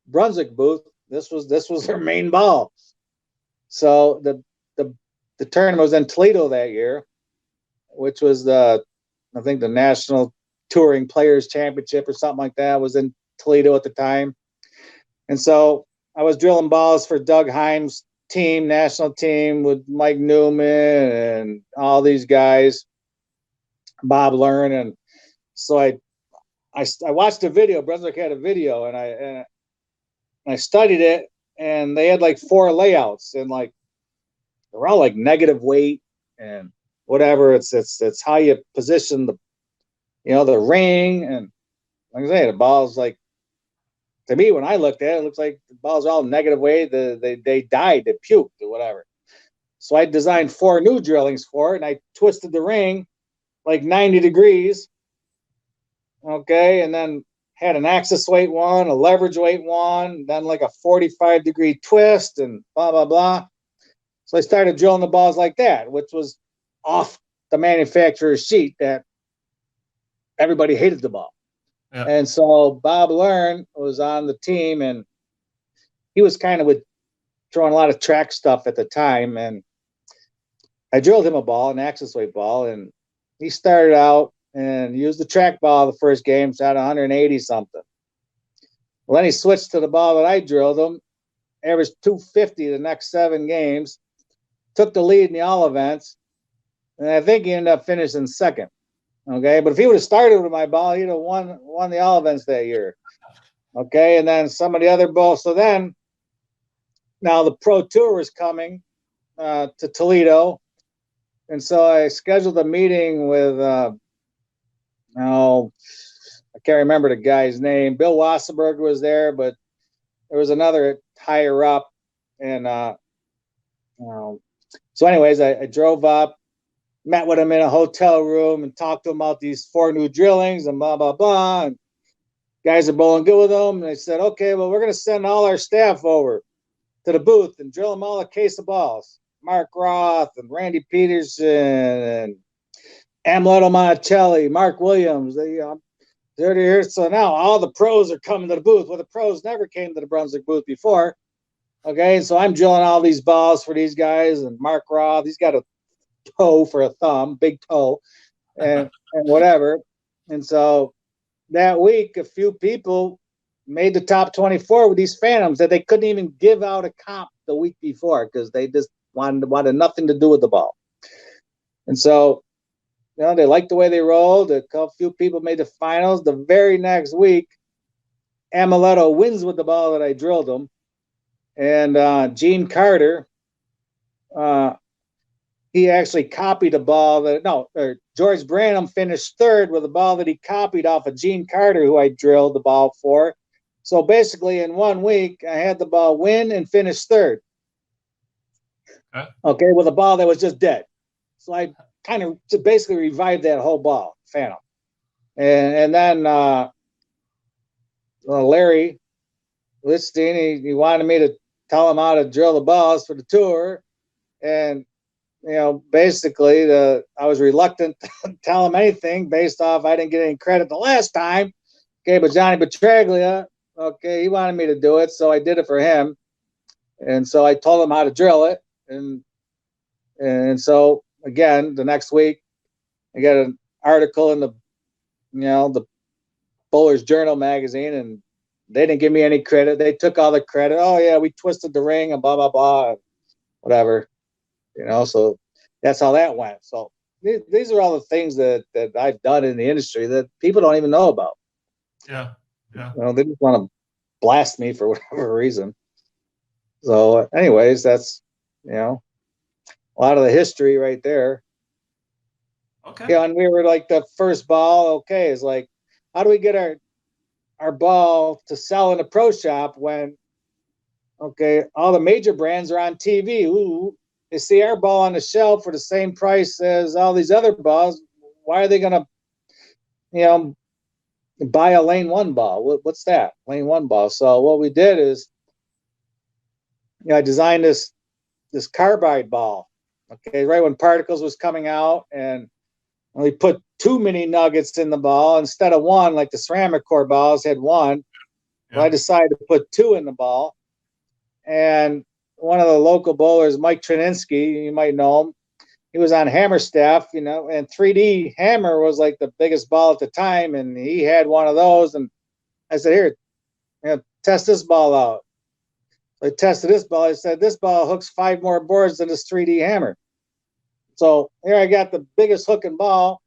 Brunswick booth, this was their main ball. So the tournament was in Toledo that year, which was I think the National Touring Players Championship or something like that was in Toledo at the time. And so I was drilling balls for Doug Heim's team, national team, with Mike Newman and all these guys, Bob Learn. And so I watched a video. Brunswick had a video, and I studied it, and they had like 4 layouts, and like they're all like negative weight and whatever. It's how you position the ring, and like I say, the ball's like, to me, when I looked at it, it looks like the balls are all negative weight. They died, they puked or whatever. So I designed 4 new drillings for it, and I twisted the ring like 90 degrees. Okay, and then had an axis weight one, a leverage weight one, then like a 45-degree twist, and blah, blah, blah. So I started drilling the balls like that, which was off the manufacturer's sheet that everybody hated the ball. Yeah. And so Bob Learn was on the team, and he was kind of throwing a lot of track stuff at the time. And I drilled him a ball, an axis weight ball, and he started out and used the track ball the first game, shot 180 something. Well, then he switched to the ball that I drilled him, averaged 250 the next 7 games, took the lead in the all events, and I think he ended up finishing second. Okay, but if he would have started with my ball, he'd have won the all events that year. Okay, and then some of the other balls. So then, now the Pro Tour was coming to Toledo, and so I scheduled a meeting with I can't remember the guy's name. Bill Wasserberg was there, but there was another higher up, and so anyways, I drove up, met with him in a hotel room, and talked to him about these 4 new drillings and blah, blah, blah. And guys are bowling good with them. And they said, okay, well, we're going to send all our staff over to the booth and drill them all a case of balls. Mark Roth and Randy Peterson and Amuleto Monticelli, Mark Williams. They're here. So now all the pros are coming to the booth. Well, the pros never came to the Brunswick booth before. Okay, so I'm drilling all these balls for these guys. And Mark Roth, he's got a toe for a thumb, big toe, and whatever. And so that week, a few people made the top 24 with these Phantoms that they couldn't even give out a comp the week before because they just wanted nothing to do with the ball. And so, they liked the way they rolled. A few people made the finals. The very next week, Amuleto wins with the ball that I drilled him. And Gene Carter, he actually copied a ball George Branham finished 3rd with a ball that he copied off of Gene Carter, who I drilled the ball for. So basically, in 1 week, I had the ball win and finish 3rd. Okay, with a ball that was just dead. So I kind of basically revived that whole ball, Phantom. And then Larry Lichstein, he wanted me to tell him how to drill the balls for the tour. And basically, I was reluctant to tell him anything based off I didn't get any credit the last time. Okay, but Johnny Petraglia, okay, he wanted me to do it, so I did it for him. And so I told him how to drill it. And so, again, the next week, I got an article in the Bowler's Journal magazine, and they didn't give me any credit. They took all the credit. Oh, yeah, we twisted the ring and blah, blah, blah, whatever. So that's how that went. So these are all the things that I've done in the industry that people don't even know about. Yeah. They just want to blast me for whatever reason. So anyways, that's, a lot of the history right there. Okay. And we were like the first ball. Okay. It's like, how do we get our ball to sell in a pro shop when, all the major brands are on TV? Ooh, they see our ball on the shelf for the same price as all these other balls. Why are they going to, buy a Lane1 ball? What's that? Lane1 ball. So what we did is, I designed this this carbide ball. Okay, right when particles was coming out, and we put too many nuggets in the ball instead of one, like the ceramic core balls had one. Yeah. Well, I decided to put two in the ball. And one of the local bowlers, Mike Trininsky, you might know him, he was on Hammer staff, you know, and 3D Hammer was like the biggest ball at the time, and he had one of those. And I said, here, you know, test this ball out. So I tested this ball. I said, this ball hooks 5 more boards than this 3D Hammer. So here I got the biggest hooking ball,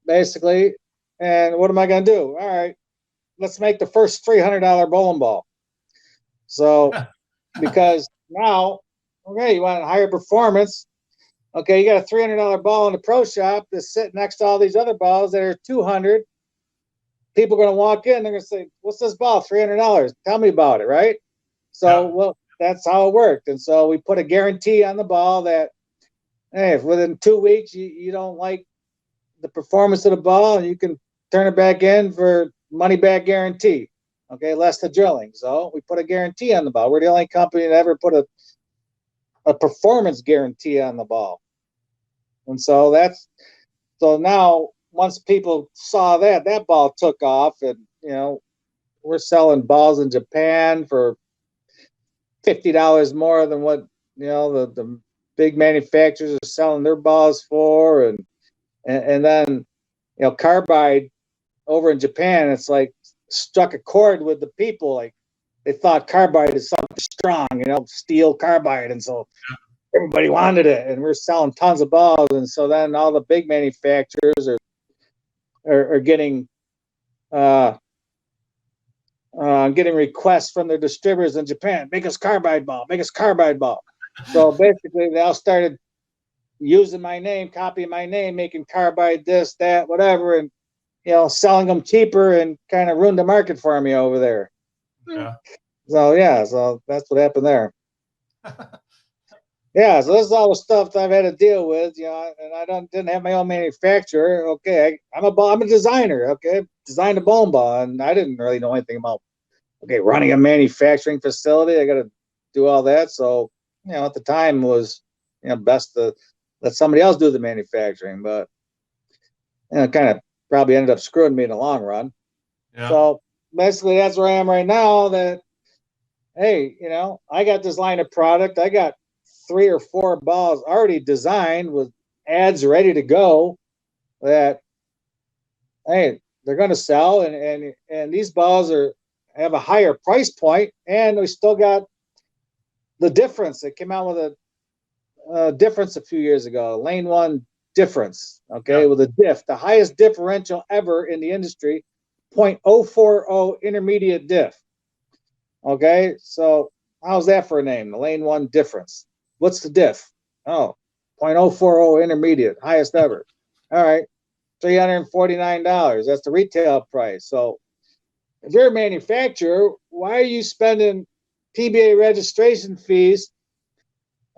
basically. And what am I going to do? All right, let's make the first $300 bowling ball. So, because now, okay, you want higher performance. Okay, you got a $300 ball in the pro shop that's sitting next to all these other balls that are $200. People are going to walk in, they're going to say, what's this ball? $300. Tell me about it, right? So, well, that's how it worked. And so we put a guarantee on the ball that, hey, if within 2 weeks you don't like the performance of the ball, you can turn it back in for money back guarantee. Okay, less the drilling. So we put a guarantee on the ball. We're the only company that ever put a performance guarantee on the ball. And so so now once people saw that ball took off, and you know, we're selling balls in Japan for $50 more than what, you know, the big manufacturers are selling their balls for, and then, you know, carbide over in Japan, it's like struck a chord with the people. Like they thought carbide is something strong, you know, steel carbide, and so everybody wanted it, and we're selling tons of balls. And so then all the big manufacturers are getting getting requests from their distributors in Japan, make us carbide ball, make us carbide ball. So basically they all started using my name, copying my name, making carbide this, that, whatever, and you know, selling them cheaper, and kind of ruined the market for me over there. Yeah. So yeah, so that's what happened there. Yeah, so this is all the stuff that I've had to deal with, you know, and I didn't have my own manufacturer. Okay, I'm a designer. Okay, designed a bowling ball, and I didn't really know anything about running a manufacturing facility. I got to do all that. So you know, at the time it was, you know, best to let somebody else do the manufacturing, but you know, kind of probably ended up screwing me in the long run. Yeah. So basically, that's where I am right now. That hey, you know, I got this line of product. I got 3 or 4 balls already designed with ads ready to go. That hey, they're going to sell, and these balls have a higher price point, and we still got the difference. It came out with a difference a few years ago, Lane1 difference, okay, with a diff, the highest differential ever in the industry, 0.040 intermediate diff. Okay, so how's that for a name? The Lane1 difference. What's the diff? Oh, 0.040 intermediate, highest ever. All right, $349. That's the retail price. So if you're a manufacturer, why are you spending PBA registration fees,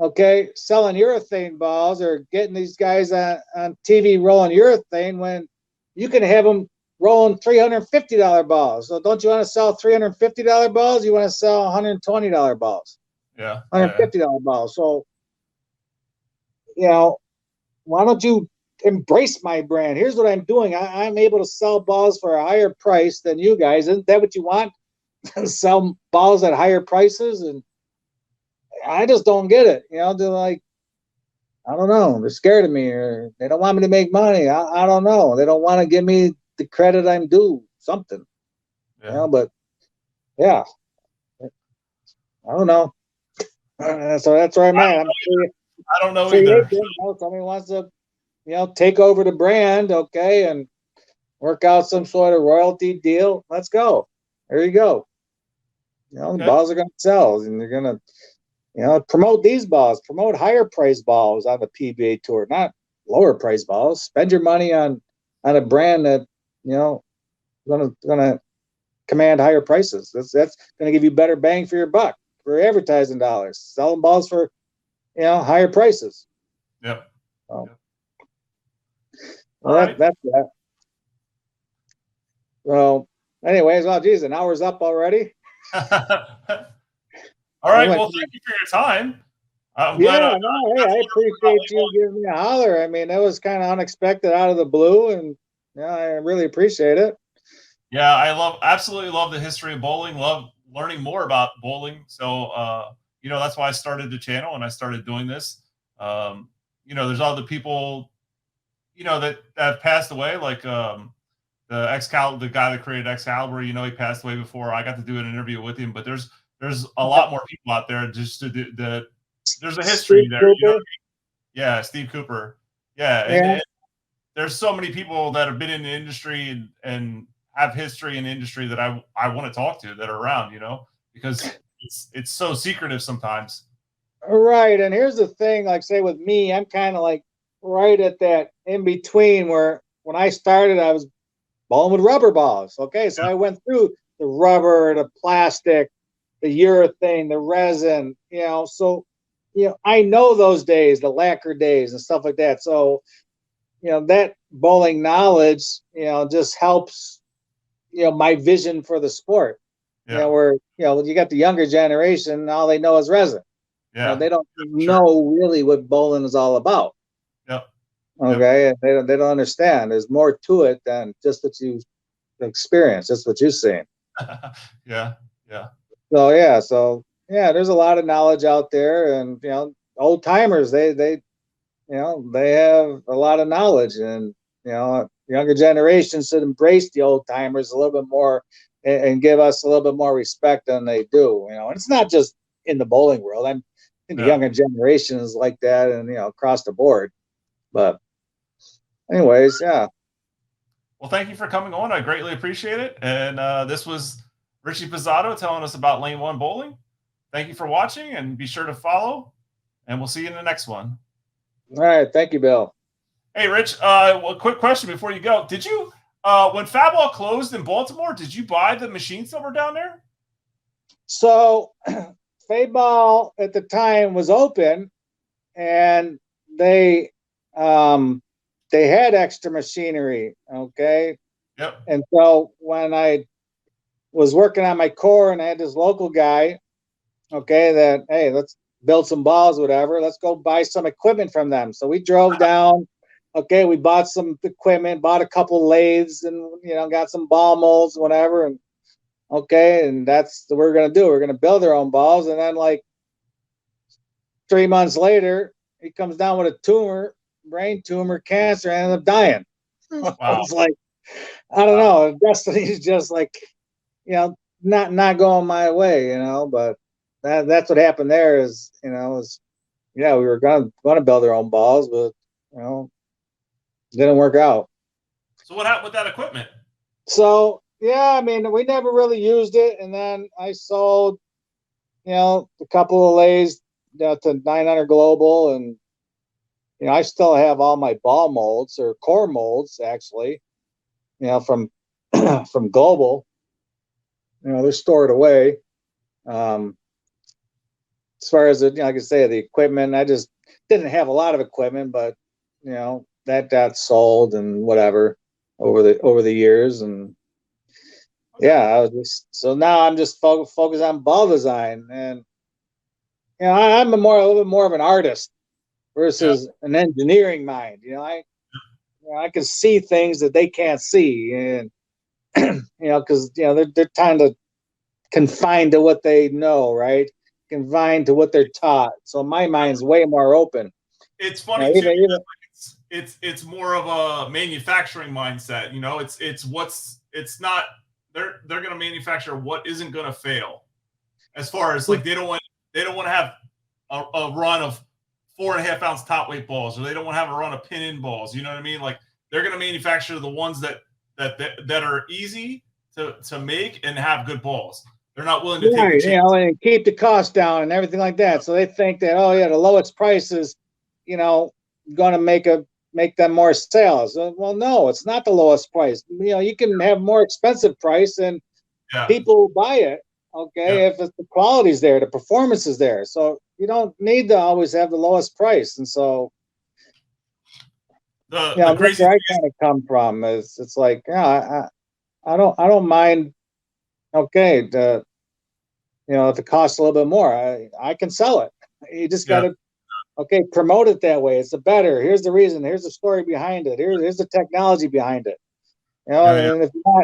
okay, selling urethane balls, or getting these guys on TV rolling urethane, when you can have them rolling $350 balls? So don't you want to sell $350 balls? You want to sell $120 balls? Yeah, $150 balls. So, you know, why don't you embrace my brand? Here's what I'm doing. I'm able to sell balls for a higher price than you guys. Isn't that what you want? Sell balls at higher prices? And I just don't get it. You know, they're like, I don't know, they're scared of me, or they don't want me to make money. I don't know. They don't want to give me the credit I'm due, something. Yeah. You know, but yeah, I don't know. So that's where I'm at. I don't know either. Somebody wants to, you know, take over the brand, okay, and work out some sort of royalty deal. Let's go. There you go. You know, the balls are going to sell, and they're going to, you know, promote these balls, promote higher price balls on the PBA tour, not lower price balls. Spend your money on a brand that, you know, gonna command higher prices. That's going to give you better bang for your buck for advertising dollars. Selling balls for, you know, higher prices. Yep. So, well, that's that. So, anyways, well, geez, an hour's up already. All right. Well, thank you for your time. I'm Yeah, glad. no, hey, That's I wonderful about appreciate you giving me a holler. I mean, that was kind of unexpected out of the blue, and yeah, I really appreciate it. Yeah, I absolutely love the history of bowling. Love learning more about bowling. So, that's why I started the channel and I started doing this. There's other people, that have passed away, like the guy that created Excalibur. He passed away before I got to do an interview with him. But there's a lot more people out there just to do that. There's a history Steve there. Cooper. Yeah, Steve Cooper. Yeah, Yeah. and there's so many people that have been in the industry and have history in the industry that I want to talk to that are around, because it's so secretive sometimes. Right. And here's the thing, like say with me, I'm kind of like right at that in between where when I started, I was balling with rubber balls. Okay. So Yeah, I went through the rubber, the plastic, the urethane, the resin, so I know those days, the lacquer days and stuff like that. So, that bowling knowledge, just helps, my vision for the sport. yeah, Where, you got the younger generation, all they know is resin. yeah, They don't sure. know really what bowling is all about. Yep, yep. Okay, and they don't understand. There's more to it than just what you experience. Just what you've seen. Yeah, yeah, So yeah, there's a lot of knowledge out there, and old timers they have a lot of knowledge, and younger generations should embrace the old timers a little bit more, and give us a little bit more respect than they do. And it's not just in the bowling world. I think the yeah. younger generation is like that, and across the board. But anyways, yeah. Well, thank you for coming on. I greatly appreciate it. And this was Richie Sposato telling us about Lane 1 bowling. Thank you for watching, and be sure to follow. And we'll see you in the next one. All right, thank you, Bill. Hey, Rich, a quick question before you go. Did you, when Faball closed in Baltimore, did you buy the machines that were down there? So Fayball at the time was open, and they um they had extra machinery. Okay. Yep. And so when I was working on my core and I had this local guy, okay, that, hey, let's build some balls, whatever. Let's go buy some equipment from them. So we drove down. Okay, we bought some equipment, bought a couple lathes, and got some ball molds, whatever. And okay, and that's what we're gonna do. We're gonna build our own balls, and then like 3 months later, he comes down with a tumor, brain tumor, cancer, and ended up dying. I Wow. was like, I don't Wow. know. Destiny's just like, not going my way, but that's what happened there is yeah, we were gonna build our own balls, but didn't work out. So what happened with that equipment? So yeah, I mean, we never really used it, and then I sold, a couple of lathes to 900 Global, and I still have all my ball molds or core molds actually, from from Global. They're stored away. Um, as far as like I say, the equipment, I just didn't have a lot of equipment, but that got sold and whatever over the years, and Okay. yeah, I was just so now I'm just focused on ball design, and I'm a little bit more of an artist Yeah. versus an engineering mind. I can see things that they can't see, and because they're kind of confined to what they know, right? Confined to what they're taught. So my mind's way more open. It's funny too, Even because like it's more of a manufacturing mindset. It's not, they're going to manufacture what isn't going to fail. As far as like they don't want to have a run of 4.5 ounce top weight balls, or they don't want to have a run of pin in balls. You know what I mean? Like they're going to manufacture the ones that are easy to make and have good balls. They're not willing to take the right, chance. and keep the cost down and everything like that. So they think that, oh yeah, the lowest price is, going to make them more sales. Well, no, it's not the lowest price. You can have more expensive price and Yeah, people buy it. yeah. Okay, if the quality's there, the performance is there. So you don't need to always have the lowest price. And so, The that's crazy where I thing kind of come from. Is it's like, I don't mind. Okay, if it costs a little bit more, I can sell it. You just got yeah, to Okay, promote it that way. It's a better. Here's the reason. Here's the story behind it. Here's the technology behind it. You know, Yeah, and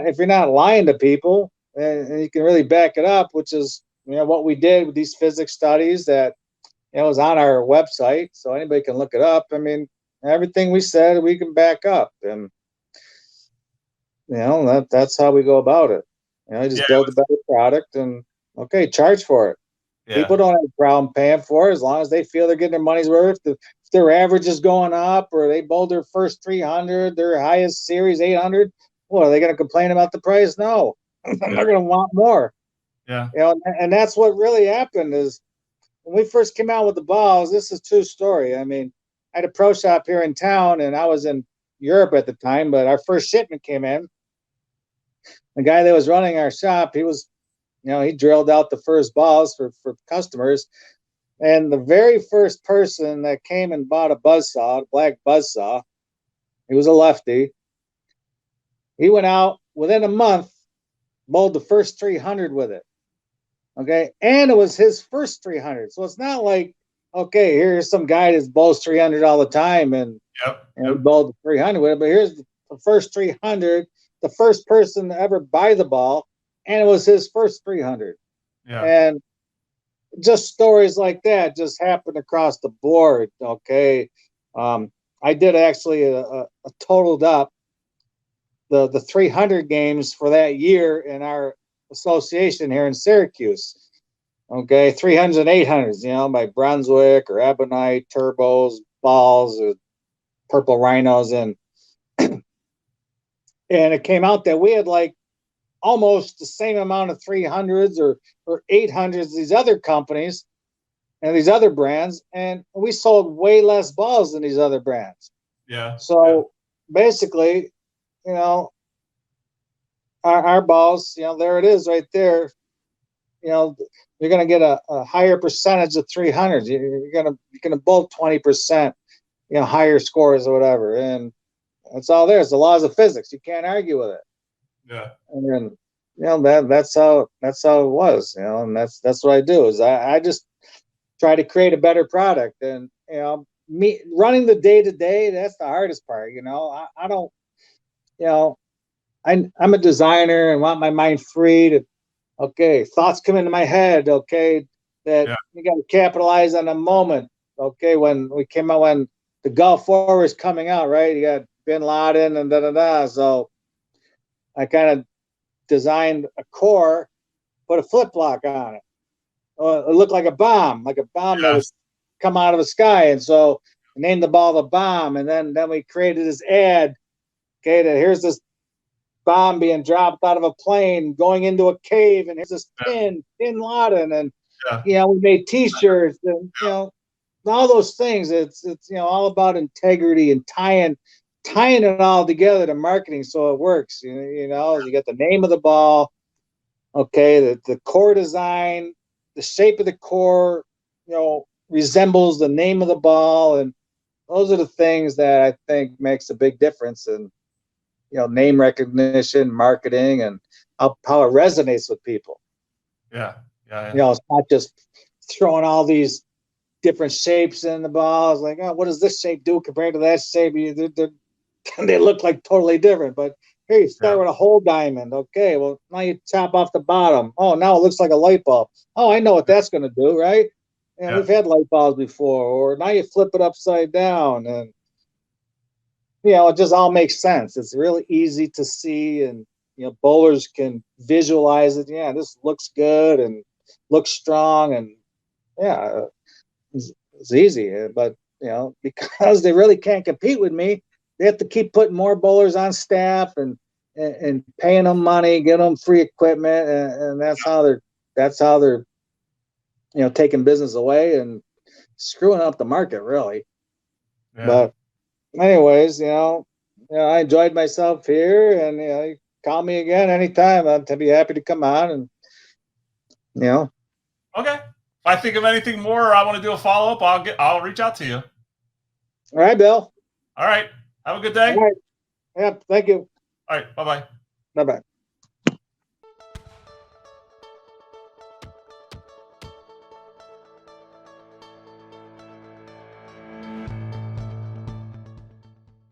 if you're not lying to people, and you can really back it up, which is what we did with these physics studies that was on our website, so anybody can look it up. I mean, everything we said we can back up, and that's how we go about it. yeah, Just build a better product and okay, charge for it. yeah, People don't have a problem paying for it as long as they feel they're getting their money's worth. If their average is going up or they bowled their first 300, their highest series 800, well, are they going to complain about the price? No, they're going to want more. yeah, And that's what really happened is when we first came out with the balls. This is a true story. I mean, I had a pro shop here in town, and I was in Europe at the time. But our first shipment came in. The guy that was running our shop, he was, he drilled out the first balls for customers. And the very first person that came and bought a buzzsaw, a black buzzsaw, he was a lefty. He went out within a month, bowled the first 300 with it. Okay. And it was his first 300. So it's not like, okay, here's some guy that bowls 300 all the time and, yep, he bowled 300 with it. But here's the first 300, the first person to ever buy the ball. And it was his first 300. yeah, And just stories like that just happen across the board. Okay. I did actually a totaled up the 300 games for that year in our association here in Syracuse. Okay, 300s and 800s, by Brunswick or Ebonite, turbos, balls, or purple rhinos, and it came out that we had like almost the same amount of 300s or 800s these other companies and these other brands, and we sold way less balls than these other brands. yeah. So basically, our balls, there it is right there. You're going to get a higher percentage of 300s. You're going to bowl 20%, higher scores or whatever, and that's all there. It's the laws of physics. You can't argue with it. Yeah. And that's how it was. And that's what I do is I just try to create a better product. And me running the day to day, that's the hardest part. I don't. I'm a designer and want my mind free to. Okay, thoughts come into my head. Okay, that Yeah. you got to capitalize on a moment. Okay, when we came out, when the Gulf War was coming out, right? You got Bin Laden and da da da. So I kind of designed a core, put a flip block on it. It looked like a bomb that was come out of the sky. And so I named the ball the bomb. And then we created this ad. Okay, that here's this bomb being dropped out of a plane going into a cave, and here's this Bin Laden, and we made T-shirts, and all those things. It's all about integrity and tying it all together to marketing so it works. You got the name of the ball, okay, the core design, the shape of the core, resembles the name of the ball, and those are the things that I think makes a big difference in name recognition, marketing, and how it resonates with people. Yeah. It's not just throwing all these different shapes in the balls. Like, oh, what does this shape do compared to that shape? They look like totally different. But here you start with a whole diamond. Okay, well, now you chop off the bottom. Oh, now it looks like a light bulb. Oh, I know what that's going to do, right? We've had light bulbs before. Or now you flip it upside down, and it just all makes sense. It's really easy to see, and bowlers can visualize it. Yeah, this looks good and looks strong, and yeah, it's easy. But because they really can't compete with me, they have to keep putting more bowlers on staff and paying them money, getting them free equipment, and that's how they're taking business away and screwing up the market, really. Yeah. But anyways, I enjoyed myself here, and you call me again anytime. I'd be happy to come on, and Okay. If I think of anything more, or I want to do a follow up, I'll reach out to you. All right, Bill. All right. Have a good day. All right. Yep. Thank you. All right. Bye bye. Bye bye.